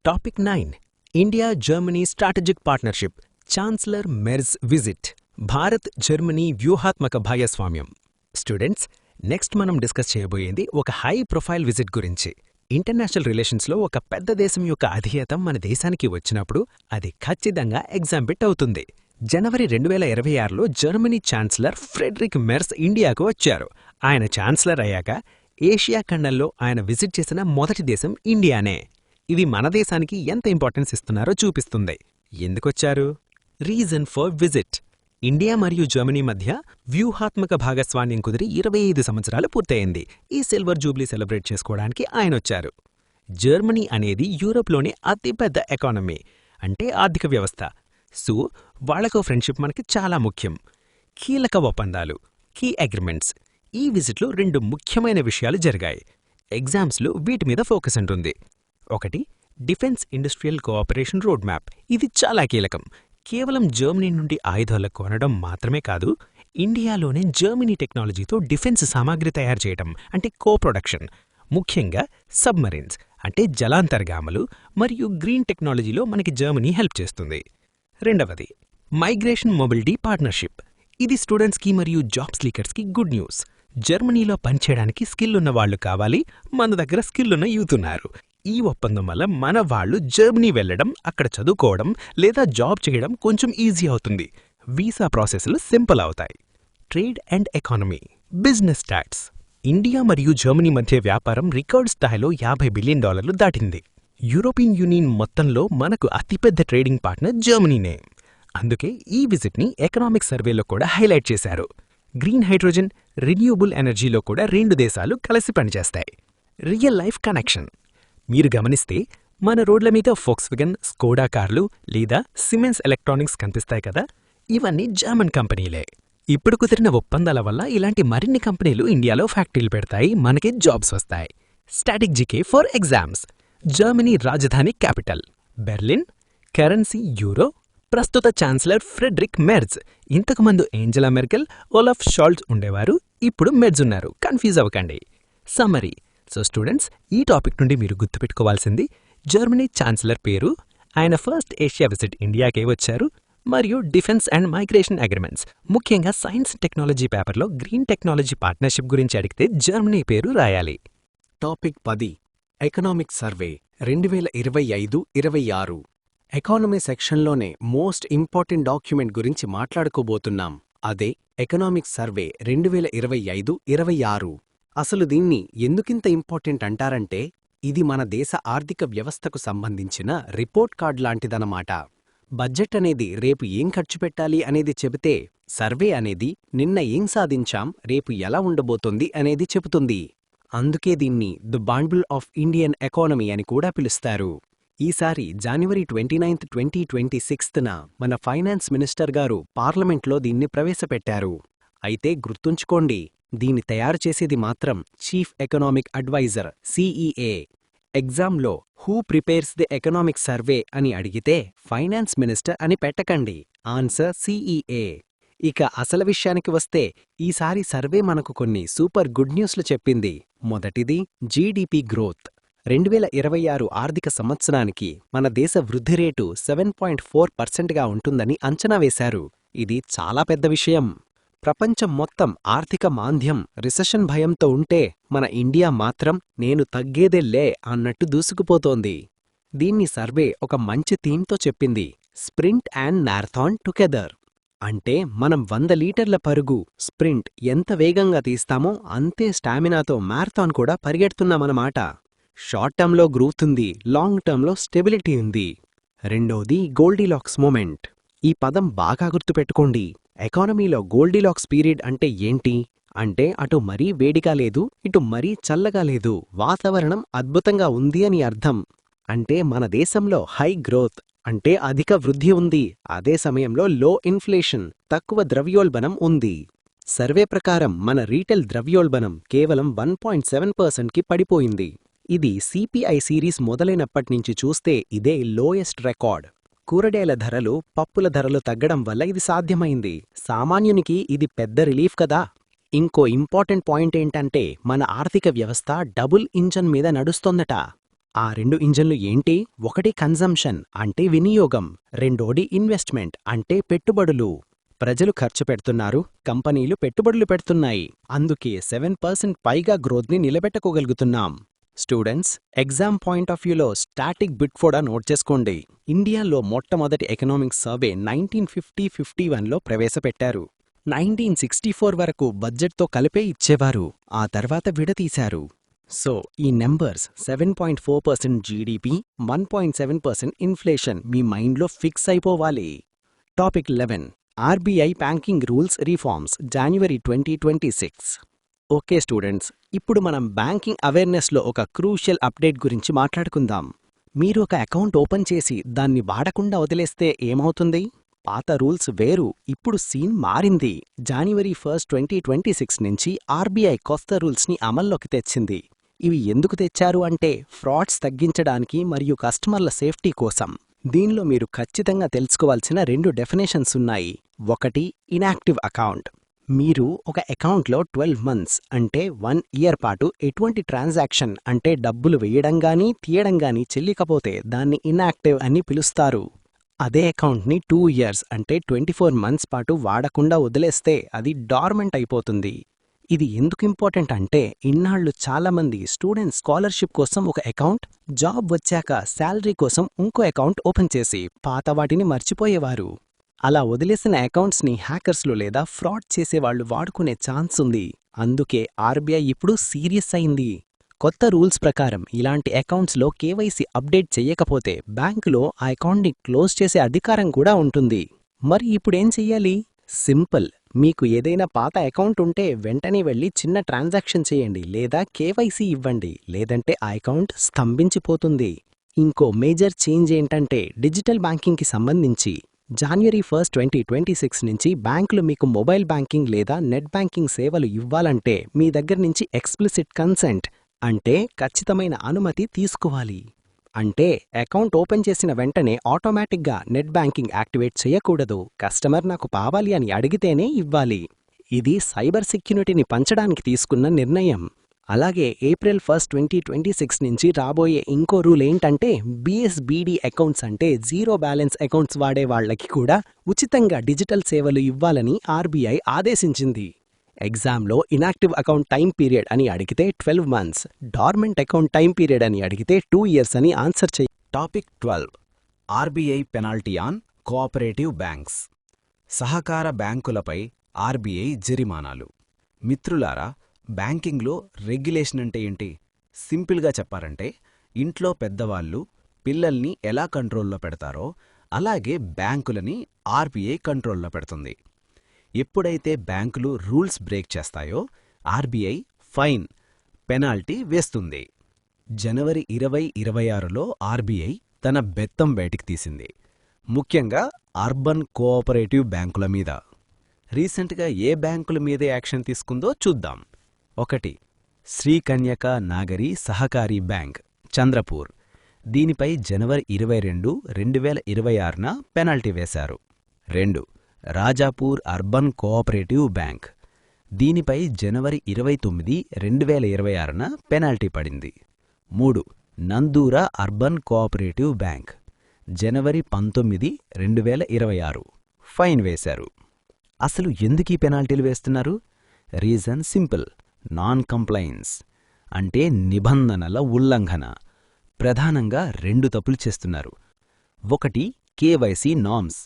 Topic 9, India Germany strategic partnership, chancellor merge visit. Bharat Germany వ్యూహాత్మక భాగస్వామ్యం. స్టూడెంట్స్, నెక్స్ట్ మనం డిస్కస్ చేయబోయేది ఒక హై ప్రొఫైల్ విజిట్ గురించి. ఇంటర్నేషనల్ రిలేషన్స్లో ఒక పెద్ద దేశం యొక్క అధియతం మన దేశానికి వచ్చినప్పుడు అది ఖచ్చితంగా ఎగ్జామ్ బిట్ అవుతుంది. జనవరి 2026లో జర్మనీ ఛాన్సలర్ ఫ్రెడరిక్ మెర్జ్ ఇండియాకు వచ్చారు. ఆయన ఛాన్సలర్ అయ్యాక ఏషియా ఖండంలో ఆయన విజిట్ చేసిన మొదటి దేశం ఇండియానే. ఇవి మన దేశానికి ఎంత ఇంపార్టెన్స్ ఇస్తున్నారో చూపిస్తుంది. ఎందుకొచ్చారు? Reason for visit. ఇండియా మరియు జర్మనీ మధ్య వ్యూహాత్మక భాగస్వామ్యం కుదిరి 25 సంవత్సరాలు పూర్తయింది. ఈ సిల్వర్ జూబ్లీ సెలబ్రేట్ చేసుకోవడానికి ఆయనొచ్చారు. జర్మనీ అనేది యూరోప్లోని అతిపెద్ద ఎకానమీ, అంటే ఆర్థిక వ్యవస్థ. సో వాళ్లకో ఫ్రెండ్షిప్ మనకి చాలా ముఖ్యం. కీలక ఒప్పందాలు, కీ అగ్రిమెంట్స్. ఈ విజిట్లో 2 ముఖ్యమైన విషయాలు జరిగాయి. ఎగ్జామ్స్లో వీటి మీద ఫోకస్ ఉంటుంది. ఒకటి, defence industrial cooperation road map. ఇది చాలా కీలకం. కేవలం జర్మనీ నుండి ఆయుధాలు కొనడం మాత్రమే కాదు, ఇండియాలోనే జర్మనీ టెక్నాలజీతో డిఫెన్స్ సామాగ్రి తయారు చేయడం, అంటే కో-ప్రొడక్షన్. ముఖ్యంగా సబ్మరీన్స్, అంటే జలాంతర్గాములు మరియు గ్రీన్ టెక్నాలజీలో మనకి జర్మనీ హెల్ప్ చేస్తుంది. రెండవది, మైగ్రేషన్ మొబిలిటీ పార్ట్నర్షిప్. ఇది స్టూడెంట్స్కి మరియు జాబ్స్ లీకర్స్కి గుడ్ న్యూస్. జర్మనీలో పనిచేయడానికి స్కిల్ ఉన్న వాళ్లు కావాలి, మన దగ్గర స్కిల్ ఉన్న యూత్ ఉన్నారు. ఈ ఒప్పందం వల్ల మన వాళ్ళు జర్మనీ వెళ్లడం, అక్కడ చదువుకోవడం లేదా జాబ్ చేయడం కొంచెం ఈజీ అవుతుంది. వీసా ప్రాసెస్లు సింపుల్ అవుతాయి. Trade and economy, business tax. India మరియు జర్మనీ మధ్య వ్యాపారం రికార్డ్ స్థాయిలో $50 బిలియన్ దాటింది. యూరోపియన్ యూనియన్ మొత్తంలో మనకు అతిపెద్ద ట్రేడింగ్ పార్ట్నర్ జర్మనీనే. అందుకే ఈ విజిట్ని ఎకనామిక్ సర్వేలో కూడా హైలైట్ చేశారు. గ్రీన్ హైడ్రోజన్, రిన్యూబుల్ ఎనర్జీలో కూడా 2 దేశాలు కలిసి పనిచేస్తాయి. Real life connection. మీరు గమనిస్తే మన రోడ్ల మీద ఫోక్స్‌వ్యాగన్, స్కోడా కార్లు లేదా సిమెన్స్ ఎలక్ట్రానిక్స్ కనిపిస్తాయి కదా, ఇవన్నీ జర్మన్ కంపెనీలే. ఇప్పుడు కుదిరిన ఒప్పందాల వల్ల ఇలాంటి మరిన్ని కంపెనీలు ఇండియాలో ఫ్యాక్టరీలు పెడతాయి, మనకి జాబ్స్ వస్తాయి. Static GK for exams. Germany రాజధాని క్యాపిటల్ బెర్లిన్, కరెన్సీ యూరో. ప్రస్తుత ఛాన్సలర్ ఫ్రెడరిక్ మెర్జ్. ఇంతకుముందు ఏంజెలా మెర్కెల్, ఓలాఫ్ షాల్ట్జ్ ఉండేవారు, ఇప్పుడు మెర్జ్ ఉన్నారు, కన్ఫ్యూజ్ అవ్వకండి. సమ్మరీ. సో స్టూడెంట్స్, ఈ టాపిక్ నుండి మీరు గుర్తుపెట్టుకోవాల్సింది జర్మనీ ఛాన్సలర్ పేరు, ఆయన ఫస్ట్ ఏషియా విజిట్ ఇండియాకే వచ్చారు, మరియు డిఫెన్స్ అండ్ మైగ్రేషన్ అగ్రిమెంట్స్. ముఖ్యంగా సైన్స్ టెక్నాలజీ పేపర్లో గ్రీన్ టెక్నాలజీ పార్ట్నర్షిప్ గురించి అడిగితే జర్మనీ పేరు రాయాలి. Topic 10 economic survey 2025-26. ఎకానమీ సెక్షన్లోనే మోస్ట్ ఇంపార్టెంట్ డాక్యుమెంట్ గురించి మాట్లాడుకోబోతున్నాం. అదే ఎకనామిక్ సర్వే 2025-26. అసలు దీన్ని ఎందుకింత ఇంపార్టెంట్ అంటారంటే, ఇది మన దేశ ఆర్థిక వ్యవస్థకు సంబంధించిన రిపోర్ట్ కార్డ్ లాంటిదన్నమాట. బడ్జెట్ అనేది రేపు ఏం ఖర్చు పెట్టాలి అనేది చెబితే, సర్వే అనేది నిన్న ఏం సాధించాం, రేపు ఎలా ఉండబోతోంది అనేది చెబుతుంది. అందుకే దీన్ని the Bible of Indian economy అని కూడా పిలుస్తారు. ఈసారి జనవరి 29, 2026న మన ఫైనాన్స్ మినిస్టర్ గారు పార్లమెంట్లో దీన్ని ప్రవేశపెట్టారు. అయితే గుర్తుంచుకోండి, దీన్ని తయారు చేసేది మాత్రం చీఫ్ ఎకనామిక్ అడ్వైజర్ CEA. ఎగ్జామ్లో who prepares the economic survey అని అడిగితే ఫైనాన్స్ మినిస్టర్ అని పెట్టకండి, ఆన్సర్ CEA. ఇక అసలు విషయానికి వస్తే, ఈసారి సర్వే మనకు కొన్ని సూపర్ గుడ్ న్యూస్లు చెప్పింది. మొదటిది జీడీపీ గ్రోత్. 2026 ఆర్థిక సంవత్సరానికి మన దేశ వృద్ధి రేటు 7.4%గా ఉంటుందని అంచనా వేశారు. ఇది చాలా పెద్ద విషయం. ప్రపంచం మొత్తం ఆర్థిక మాంద్యం, రిసెషన్ భయంతో ఉంటే మన ఇండియా మాత్రం నేను తగ్గేదేలే అన్నట్టు దూసుకుపోతోంది. దీన్ని సర్వే ఒక మంచి థీమ్తో చెప్పింది, స్ప్రింట్ అండ్ మ్యారథాన్ టుగెదర్. అంటే మనం 100 లీటర్ల పరుగు స్ప్రింట్ ఎంత వేగంగా తీస్తామో అంతే స్టామినాతో మ్యారథాన్ కూడా పరిగెడుతున్నామన్నమాట. షార్ట్ టర్మ్లో గ్రోత్ ఉంది, లాంగ్ టర్మ్లో స్టెబిలిటీ ఉంది. రెండోది గోల్డీలాక్స్ మూమెంట్. ఈ పదం బాగా గుర్తుపెట్టుకోండి. ఎకానమీలో గోల్డీలాక్స్ పీరియడ్ అంటే ఏంటి అంటే, అటు మరీ వేడిగా లేదు, ఇటు మరీ చల్లగా లేదు, వాతావరణం అద్భుతంగా ఉంది అని అర్థం. అంటే మన దేశంలో హై గ్రోత్ అంటే అధిక వృద్ధి ఉంది, అదే సమయంలో లో ఇన్ఫ్లేషన్, తక్కువ ద్రవ్యోల్బణం ఉంది. సర్వే ప్రకారం మన రీటైల్ ద్రవ్యోల్బణం కేవలం 1.7%కి పడిపోయింది. ఇది CPI సిరీస్ మొదలైనప్పట్నుంచి చూస్తే ఇదే లోయెస్ట్ రికార్డ్. కూరగాయల ధరలు, పప్పుల ధరలు తగ్గడం వల్ల ఇది సాధ్యమైంది. సామాన్యునికి ఇది పెద్ద రిలీఫ్ కదా. ఇంకో ఇంపార్టెంట్ పాయింట్ ఏంటంటే, మన ఆర్థిక వ్యవస్థ డబుల్ ఇంజన్ మీద నడుస్తోందట. ఆ 2 ఇంజన్లు ఏంటి? ఒకటి కన్జంప్షన్ అంటే వినియోగం, రెండోది ఇన్వెస్ట్మెంట్ అంటే పెట్టుబడులు. ప్రజలు ఖర్చు పెడుతున్నారు, కంపెనీలు పెట్టుబడులు పెడుతున్నాయి. అందుకే 7% పైగా గ్రోత్ని నిలబెట్టుకోగలుగుతున్నాం. స్టూడెంట్స్, ఎగ్జామ్ పాయింట్ ఆఫ్ వ్యూలో స్టాటిక్ బిట్ కూడా నోట్ చేసుకోండి. ఇండియాలో మొట్టమొదటి ఎకనామిక్ సర్వే 1950-51లో ప్రవేశపెట్టారు. 1964 వరకు బడ్జెట్తో కలిపే ఇచ్చేవారు, ఆ తర్వాత విడతీశారు. సో ఈ నెంబర్స్ 7.4% జీడీపీ, 1.7% ఇన్ఫ్లేషన్ మీ మైండ్లో ఫిక్స్ అయిపోవాలి. Topic 11 RBI banking rules reforms జనవరి 2026. ఓకే స్టూడెంట్స్, ఇప్పుడు మనం బ్యాంకింగ్ అవేర్నెస్లో ఒక క్రూషియల్ అప్డేట్ గురించి మాట్లాడుకుందాం. మీరు ఒక అకౌంట్ ఓపెన్ చేసి దాన్ని వాడకుండా వదిలేస్తే ఏమవుతుంది? పాత రూల్స్ వేరు, ఇప్పుడు సీన్ మారింది. జనవరి 1, 2026 నుంచి RBI కొత్త రూల్స్ని అమల్లోకి తెచ్చింది. ఇవి ఎందుకు తెచ్చారు అంటే, ఫ్రాడ్స్ తగ్గించడానికి మరియు కస్టమర్ల సేఫ్టీ కోసం. దీనిలో మీరు ఖచ్చితంగా తెలుసుకోవాల్సిన 2 డెఫినేషన్స్ ఉన్నాయి. ఒకటి ఇన్యాక్టివ్ అకౌంట్. మీరు ఒక అకౌంట్లో 12 months అంటే 1 year పాటు ఎటువంటి ట్రాన్సాక్షన్ అంటే డబ్బులు వేయడం గానీ తీయడం గానీ చెల్లికపోతే దాన్ని ఇన్యాక్టివ్ అని పిలుస్తారు. అదే అకౌంట్ని 2 years అంటే 24 months పాటు వాడకుండా వదిలేస్తే అది డార్మెంట్ అయిపోతుంది. ఇది ఎందుకు ఇంపార్టెంట్ అంటే, ఇన్నాళ్లు చాలామంది స్టూడెంట్స్ స్కాలర్షిప్ కోసం ఒక అకౌంట్, జాబ్ వచ్చాక శాలరీ కోసం ఇంకో అకౌంట్ ఓపెన్ చేసి పాత వాటిని మర్చిపోయేవారు. అలా వదిలేసిన అకౌంట్స్ని హ్యాకర్స్లు లేదా ఫ్రాడ్ చేసేవాళ్లు వాడుకునే ఛాన్స్ ఉంది. అందుకే RBI ఇప్పుడు సీరియస్ అయింది. కొత్త రూల్స్ ప్రకారం ఇలాంటి అకౌంట్స్లో KYC అప్డేట్ చెయ్యకపోతే బ్యాంకులో ఆ అకౌంట్ని క్లోజ్ చేసే అధికారం కూడా ఉంటుంది. మరి ఇప్పుడేం చెయ్యాలి? సింపుల్. మీకు ఏదైనా పాత అకౌంట్ ఉంటే వెంటనే వెళ్ళి చిన్న ట్రాన్సాక్షన్ చేయండి లేదా కేవైసీ ఇవ్వండి, లేదంటే ఆ అకౌంట్ స్తంభించిపోతుంది. ఇంకో మేజర్ చేంజ్ ఏంటంటే డిజిటల్ బ్యాంకింగ్కి సంబంధించి January 1, 2026 నుంచి బ్యాంకులు మీకు మొబైల్ బ్యాంకింగ్ లేదా నెట్ బ్యాంకింగ్ సేవలు ఇవ్వాలంటే మీ దగ్గర నుంచి ఎక్స్ప్లిసిట్ కన్సెంట్ అంటే ఖచ్చితమైన అనుమతి తీసుకోవాలి. అంటే అకౌంట్ ఓపెన్ చేసిన వెంటనే ఆటోమేటిక్గా నెట్ బ్యాంకింగ్ యాక్టివేట్ చేయకూడదు. కస్టమర్ నాకు కావాలి అని అడిగితేనే ఇవ్వాలి. ఇది సైబర్ సెక్యూరిటీని పంచడానికి తీసుకున్న నిర్ణయం. అలాగే April 1, 2026 నుంచి రాబోయే ఇంకో రూల్ ఏంటంటే BSBD అకౌంట్స్ అంటే జీరో బ్యాలెన్స్ అకౌంట్స్ వాడే వాళ్లకి కూడా ఉచితంగా డిజిటల్ సేవలు ఇవ్వాలని RBI ఆదేశించింది. ఎగ్జామ్లో ఇనాక్టివ్ అకౌంట్ టైం పీరియడ్ అని అడిగితే 12 months, dormant account time period అని అడిగితే 2 years అని ఆన్సర్ చేయి. Topic 12 RBI penalty on cooperative banks. సహకార బ్యాంకులపై RBI జరిమానాలు. మిత్రులారా, బ్యాంకింగ్లో రెగ్యులేషన్ అంటే ఏంటి? సింపుల్గా చెప్పారంటే ఇంట్లో పెద్దవాళ్ళు పిల్లల్ని ఎలా కంట్రోల్లో పెడతారో అలాగే బ్యాంకులని RBI కంట్రోల్లో పెడుతుంది. ఎప్పుడైతే బ్యాంకులు రూల్స్ బ్రేక్ చేస్తాయో RBI ఫైన్, పెనాల్టీ వేస్తుంది. January 2026లో RBI తన బెత్తం బయటికి తీసింది, ముఖ్యంగా అర్బన్ కోఆపరేటివ్ బ్యాంకుల మీద. రీసెంట్గా ఏ బ్యాంకుల మీదే యాక్షన్ తీసుకుందో చూద్దాం. 1. శ్రీకన్యక నాగరి సహకారీ బ్యాంక్, చంద్రపూర్. దీనిపై January 22, 2026న పెనాల్టీ వేశారు. 2. Rajapur urban cooperative bank. దీనిపై January 29, 2026న పెనాల్టీ పడింది. 3. Nandura urban cooperative bank. January 19, 2026 fine వేశారు. అసలు ఎందుకీ పెనాల్టీలు వేస్తున్నారు? రీజన్ సింపుల్, నాన్ కంప్లైన్స్ అంటే నిబంధనల ఉల్లంఘన. ప్రధానంగా 2 తప్పులు చేస్తున్నారు. 1. KYC నార్మ్స్,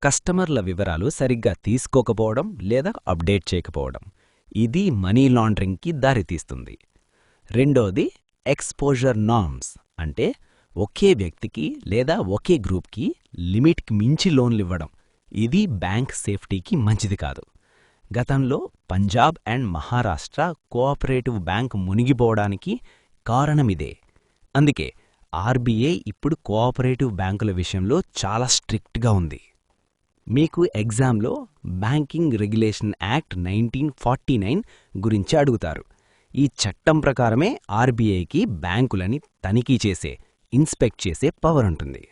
కస్టమర్ల వివరాలు సరిగ్గా తీసుకోకపోవడం లేదా అప్డేట్ చేయకపోవడం. ఇది మనీ లాండరింగ్కి దారితీస్తుంది. 2. ఎక్స్పోజర్ నార్మ్స్ అంటే ఒకే వ్యక్తికి లేదా ఒకే గ్రూప్కి లిమిట్కి మించి లోన్లివ్వడం. ఇది బ్యాంక్ సేఫ్టీకి మంచిది కాదు. గతంలో Punjab and Maharashtra cooperative bank మునిగిపోవడానికి కారణమిదే. అందుకే RBI ఇప్పుడు కోఆపరేటివ్ బ్యాంకుల విషయంలో చాలా స్ట్రిక్ట్గా ఉంది. మీకు ఎగ్జామ్లో బ్యాంకింగ్ రెగ్యులేషన్ యాక్ట్ 1949 గురించి అడుగుతారు. ఈ చట్టం ప్రకారమే RBIకి బ్యాంకులని తనిఖీ చేసే, ఇన్స్పెక్ట్ చేసే పవర్ ఉంటుంది.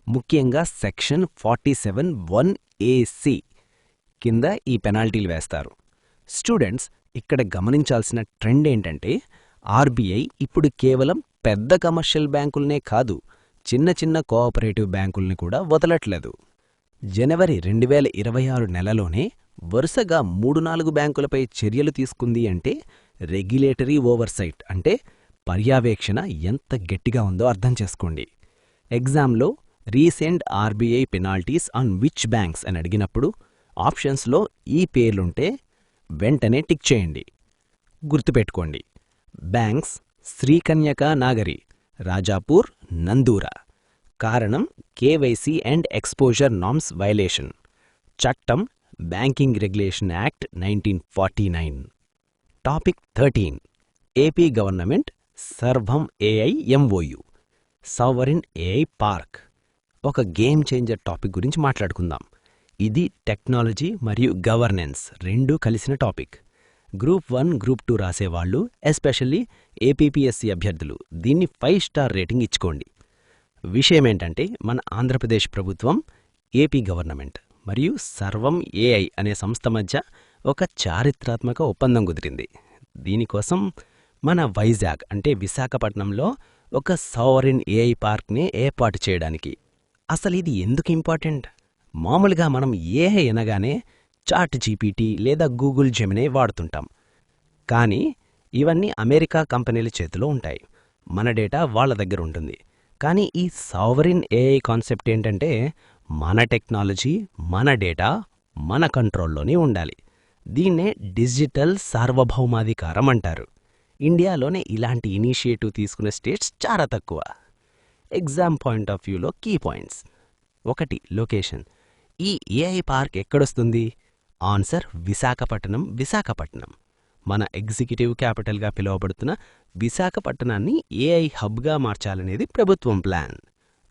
ముఖ్యంగా సెక్షన్ 47(1)AC కింద ఈ పెనాల్టీలు వేస్తారు. స్టూడెంట్స్, ఇక్కడ గమనించాల్సిన ట్రెండ్ ఏంటంటే RBI ఇప్పుడు కేవలం పెద్ద కమర్షియల్ బ్యాంకులనే కాదు, చిన్న చిన్న కోఆపరేటివ్ బ్యాంకుల్ని కూడా వదలట్లేదు. January 2026 నెలలోనే వరుసగా 3-4 బ్యాంకులపై చర్యలు తీసుకుంది అంటే రెగ్యులేటరీ ఓవర్సైట్ అంటే పర్యవేక్షణ ఎంత గట్టిగా ఉందో అర్థం చేసుకోండి. ఎగ్జామ్లో recent RBI penalties on which banks అని అడిగినప్పుడు ఆప్షన్స్లో ఈ పేర్లుంటే వెంటనే టిక్ చేయండి. గుర్తుపెట్టుకోండి, బ్యాంక్స్ శ్రీకన్యక నాగరి, రాజాపూర్, నందూరా. కారణం KYC and exposure norms violation. చట్టం banking regulation act 1949. Topic 13 AP government Sarvam AI MOU, sovereign AI park. ఒక గేమ్ చేంజర్ టాపిక్ గురించి మాట్లాడుకుందాం. ఇది టెక్నాలజీ మరియు గవర్నెన్స్ రెండూ కలిసిన టాపిక్. Group 1, Group 2 రాసేవాళ్లు, ఎస్పెషల్లీ APPSC అభ్యర్థులు దీన్ని 5 స్టార్ రేటింగ్ ఇచ్చుకోండి. విషయమేంటంటే మన ఆంధ్రప్రదేశ్ ప్రభుత్వం, AP గవర్నమెంట్ మరియు సర్వం AI అనే సంస్థ మధ్య ఒక చారిత్రాత్మక ఒప్పందం కుదిరింది. దీనికోసం మన వైజాగ్ అంటే విశాఖపట్నంలో ఒక సావరిన్ AI పార్క్ని ఏర్పాటు చేయడానికి. అసలు ఇది ఎందుకు ఇంపార్టెంట్? మామూలుగా మనం AI అనగానే ChatGPT లేదా గూగుల్ జెమినీ వాడుతుంటాం. కానీ ఇవన్నీ అమెరికా కంపెనీల చేతిలో ఉంటాయి, మన డేటా వాళ్ళ దగ్గర ఉంటుంది. కానీ ఈ సావరిన్ AI కాన్సెప్ట్ ఏంటంటే మన టెక్నాలజీ, మన డేటా మన కంట్రోల్లోనే ఉండాలి. దీన్నే డిజిటల్ సార్వభౌమాధికారం అంటారు. ఇండియాలోనే ఇలాంటి ఇనిషియేటివ్ తీసుకునే స్టేట్స్ చాలా తక్కువ. ఎగ్జామ్ పాయింట్ ఆఫ్ వ్యూలో కీ పాయింట్స్. 1. లొకేషన్. ఈ ఏఐ పార్క్ ఎక్కడొస్తుంది? ఆన్సర్ విశాఖపట్నం. మన ఎగ్జిక్యూటివ్ క్యాపిటల్గా పిలువబడుతున్న విశాఖపట్నాన్ని ఏఐ హబ్గా మార్చాలనేది ప్రభుత్వం ప్లాన్.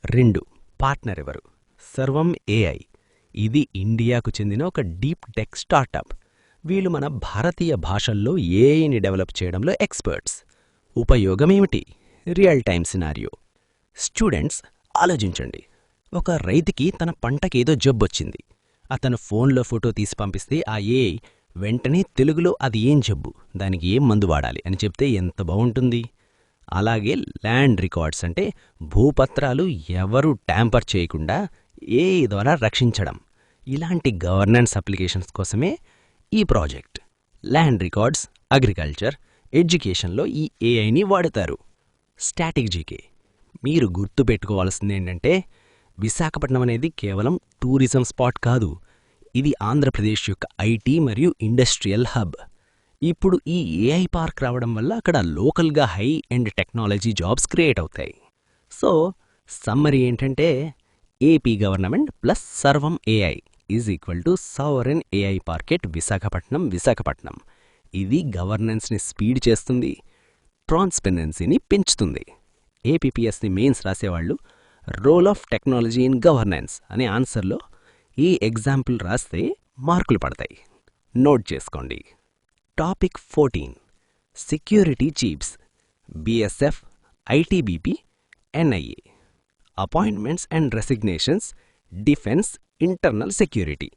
2. పార్ట్నర్ ఎవరు? సర్వం ఏఐ. ఇది ఇండియాకు చెందిన ఒక డీప్ టెక్ స్టార్టప్. వీళ్ళు మన భారతీయ భాషల్లో ఏఐని డెవలప్ చేయడంలో ఎక్స్పర్ట్స్. ఉపయోగమేమిటి? Real time scenario. స్టూడెంట్స్ ఆలోచించండి. ఒక రైతుకి తన పంటకేదో జబ్బొచ్చింది. అతను ఫోన్లో ఫోటో తీసి పంపిస్తే ఆ ఏఐ వెంటనే తెలుగులో అది ఏం జబ్బు, దానికి ఏం మందు వాడాలి అని చెప్తే ఎంత బావుంటుంది. అలాగే ల్యాండ్ రికార్డ్స్ అంటే భూపత్రాలు ఎవరూ ట్యాంపర్ చేయకుండా ఏఐ ద్వారా రక్షించడం. ఇలాంటి గవర్నెన్స్ అప్లికేషన్స్ కోసమే ఈ ప్రాజెక్ట్. ల్యాండ్ రికార్డ్స్, అగ్రికల్చర్, ఎడ్యుకేషన్లో ఈ ఏఐని వాడతారు. Static GK. మీరు గుర్తుపెట్టుకోవాల్సిందేంటంటే విశాఖపట్నం అనేది కేవలం టూరిజం స్పాట్ కాదు, ఇది ఆంధ్రప్రదేశ్ యొక్క ఐటీ మరియు ఇండస్ట్రియల్ హబ్. ఇప్పుడు ఈ ఏఐ పార్క్ రావడం వల్ల అక్కడ లోకల్గా high and technology jobs create అవుతాయి. సో సమ్మరీ ఏంటంటే AP government plus Sarvam AI is equal to sovereign AI park at Visakhapatnam. ఇది గవర్నెన్స్ని స్పీడ్ చేస్తుంది, ట్రాన్స్పరెన్సీని పెంచుతుంది. ఏపీపీఎస్సీ మెయిన్స్ రాసేవాళ్ళు role of technology in governance అనే ఆన్సర్లో ఈ ఎగ్జాంపుల్ రాస్తే మార్కులు పడతాయి. నోట్ చేసుకోండి. Topic 14 security chiefs, BSF, ITBP, NIA. Appointments and resignations, defence, internal security.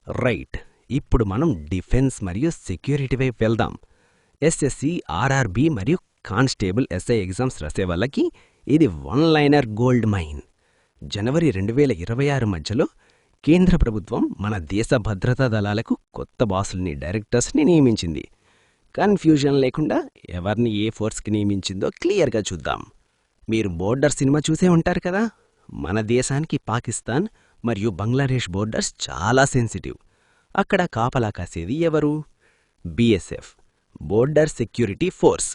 Right, ఇప్పుడు మనం డిఫెన్స్ మరియు సెక్యూరిటీ వైపు వెళ్దాం. ఎస్ఎస్సి, ఆర్ఆర్బీ మరియు కానిస్టేబుల్ ఎస్ఐ ఎగ్జామ్స్ రాసే వాళ్ళకి ఇది 1 లైనర్ గోల్డ్ మైన్. జనవరి 2026 మధ్యలో కేంద్ర ప్రభుత్వం మన దేశ భద్రతా దళాలకు కొత్త బాసుల్ని, డైరెక్టర్స్ని నియమించింది. కన్ఫ్యూజన్ లేకుండా ఎవరిని ఏ ఫోర్స్కి నియమించిందో క్లియర్గా చూద్దాం. మీరు బోర్డర్ సినిమా చూసే ఉంటారు కదా. మన దేశానికి పాకిస్తాన్ మరియు బంగ్లాదేశ్ బోర్డర్స్ చాలా సెన్సిటివ్. అక్కడ కాపలా కాసేది ఎవరు? BSF, border security force.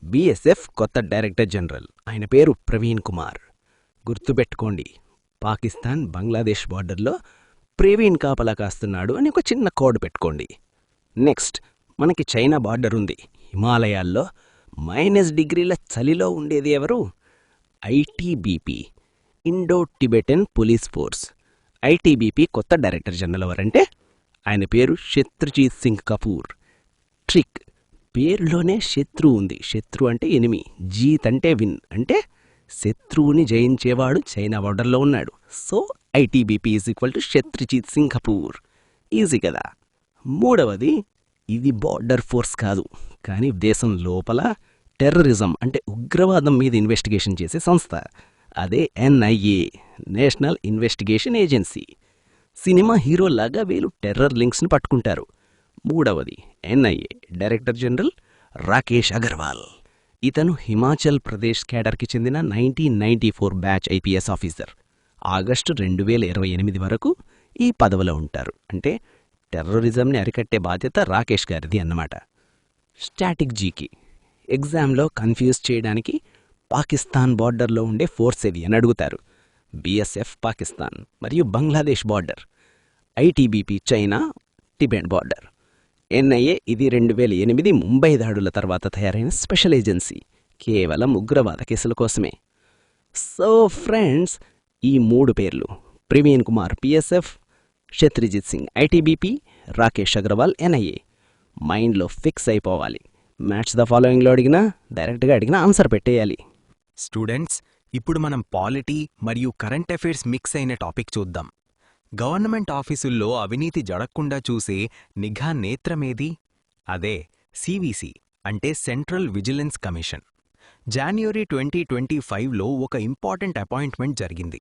BSF కొత్త డైరెక్టర్ జనరల్, ఆయన పేరు ప్రవీణ్ కుమార్. గుర్తుపెట్టుకోండి, పాకిస్తాన్ బంగ్లాదేశ్ బార్డర్లో ప్రవీణ్ కాపలా కాస్తున్నాడు అని ఒక చిన్న కోడ్ పెట్టుకోండి. నెక్స్ట్, మనకి చైనా బార్డర్ ఉంది. హిమాలయాల్లో -డిగ్రీల చలిలో ఉండేది ఎవరు? ITBP, Indo Tibetan police force. ITBP కొత్త డైరెక్టర్ జనరల్ ఎవరంటే ఆయన పేరు శత్రుజీత్ సింగ్ కపూర్. ట్రిక్, పేరులోనే శత్రు ఉంది. శత్రు అంటే ఎనిమి, జీత్ అంటే విన్, అంటే శత్రువుని జయించేవాడు చైనా బార్డర్లో ఉన్నాడు. So ITBP is equal to Shatrujeet Singh Kapoor. Easy కదా. మూడవది, ఇది బార్డర్ ఫోర్స్ కాదు, కానీ దేశం లోపల టెర్రరిజం అంటే ఉగ్రవాదం మీద ఇన్వెస్టిగేషన్ చేసే సంస్థ. అదే NIA, national investigation agency. Cinema హీరోలాగా వీళ్ళు టెర్రర్ లింక్స్ని పట్టుకుంటారు. మూడవది, NIA director general Rakesh Agarwal. ఇతను హిమాచల్ ప్రదేశ్ క్యాడర్కి చెందిన 1994 బ్యాచ్ ఐపీఎస్ ఆఫీసర్. ఆగస్టు 2028 వరకు ఈ పదవిలో ఉంటారు. అంటే టెర్రరిజంని అరికట్టే బాధ్యత రాకేష్ గారిది అన్నమాట. స్టాటిక్ జీకి. ఎగ్జామ్లో కన్ఫ్యూజ్ చేయడానికి పాకిస్తాన్ బార్డర్లో ఉండే ఫోర్స్ ఏది అని అడుగుతారు. బీఎస్ఎఫ్ పాకిస్తాన్ మరియు Bangladesh border. ITBP China, Tibet border. NIA ఇది 2008 ముంబై దాడుల తర్వాత తయారైన స్పెషల్ ఏజెన్సీ, కేవలం ఉగ్రవాద కేసుల కోసమే. సో ఫ్రెండ్స్, ఈ 3 పేర్లు Praveen Kumar BSF, Shatrujeet Singh ITBP, Rakesh Agarwal NIA మైండ్లో ఫిక్స్ అయిపోవాలి. మ్యాచ్ ద ఫాలోయింగ్లో అడిగినా, డైరెక్ట్గా అడిగినా ఆన్సర్ పెట్టేయాలి. స్టూడెంట్స్, ఇప్పుడు మనం పాలిటీ మరియు కరెంట్ అఫైర్స్ మిక్స్ అయిన టాపిక్ చూద్దాం. గవర్నమెంట్ ఆఫీసుల్లో అవినీతి జరగకుండా చూసే నిఘా నేత్రమేది? అదే సివిసి, అంటే సెంట్రల్ విజిలెన్స్ కమిషన్. జాన్వరి 2025లో ఒక ఇంపార్టెంట్ అపాయింట్మెంట్ జరిగింది.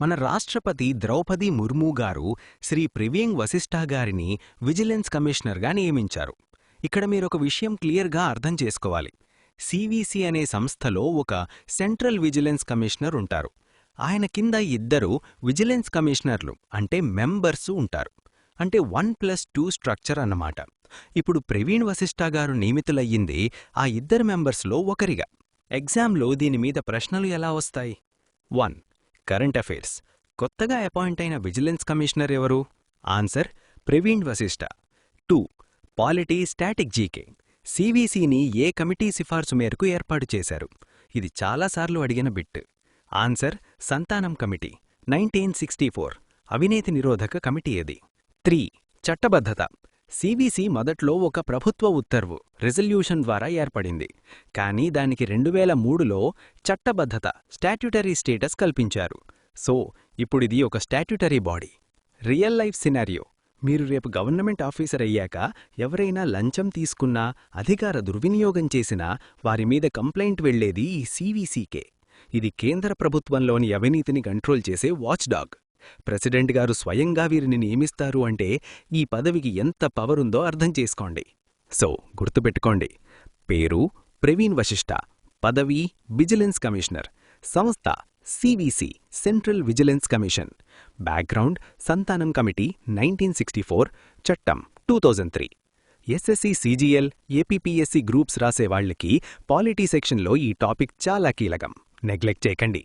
మన రాష్ట్రపతి ద్రౌపది ముర్ము గారు శ్రీ ప్రవీణ్ వశిష్ఠా గారిని విజిలెన్స్ కమిషనర్గా నియమించారు. ఇక్కడ మీరొక విషయం క్లియర్గా అర్థం చేసుకోవాలి. సివిసి అనే సంస్థలో ఒక సెంట్రల్ విజిలెన్స్ కమిషనర్ ఉంటారు. ఆయన కింద 2 విజిలెన్స్ కమిషనర్లు అంటే మెంబర్స్ ఉంటారు. అంటే 1+2 స్ట్రక్చర్ అన్నమాట. ఇప్పుడు ప్రవీణ్ వశిష్ఠా గారు నియమితులయ్యింది ఆ 2 మెంబర్స్లో ఒకరిగా. ఎగ్జామ్లో దీని మీద ప్రశ్నలు ఎలా వస్తాయి? 1. Current affairs. కొత్తగా అపాయింట్ అయిన విజిలెన్స్ కమిషనర్ ఎవరు? Answer Praveen Vashishtha. 2. Polity static GK. సివిసిని ఏ కమిటీ సిఫార్సు మేరకు ఏర్పాటు చేశారు? ఇది చాలాసార్లు అడిగిన బిట్. ఆన్సర్ సంతానం కమిటీ. 1964 అవినీతి నిరోధక కమిటీ అది. 3. చట్టబద్ధత. సివిసి మొదట్లో ఒక ప్రభుత్వ ఉత్తర్వు రిజల్యూషన్ ద్వారా ఏర్పడింది. కానీ దానికి 2003లో చట్టబద్ధత స్టాట్యుటరీ స్టేటస్ కల్పించారు. సో ఇప్పుడిది ఒక statutory body. Real life scenario. మీరు రేపు గవర్నమెంట్ ఆఫీసర్ అయ్యాక ఎవరైనా లంచం తీసుకున్నా, అధికార దుర్వినియోగం చేసినా వారి మీద కంప్లైంట్ వెళ్లేది ఈ సివిసికే. ఇది కేంద్ర ప్రభుత్వంలోని అవినీతిని కంట్రోల్ చేసే వాచ్డాగ్. ప్రెసిడెంట్ గారు స్వయంగా వీరిని నియమిస్తారు అంటే ఈ పదవికి ఎంత పవరుందో అర్థం చేసుకోండి. సో గుర్తుపెట్టుకోండి, పేరు ప్రవీణ్ వశిష్ఠ, పదవి విజిలెన్స్ కమిషనర్, సంస్థ CVC central vigilance commission, background Santhanam committee 1964, చట్టం 2003. ఎస్ఎస్సి సిజిఎల్ ఏపీపీఎస్సి గ్రూప్స్ రాసేవాళ్లకి పాలిటీ సెక్షన్లో ఈ టాపిక్ చాలా కీలకం. నెగ్లెక్ట్ చేయకండి.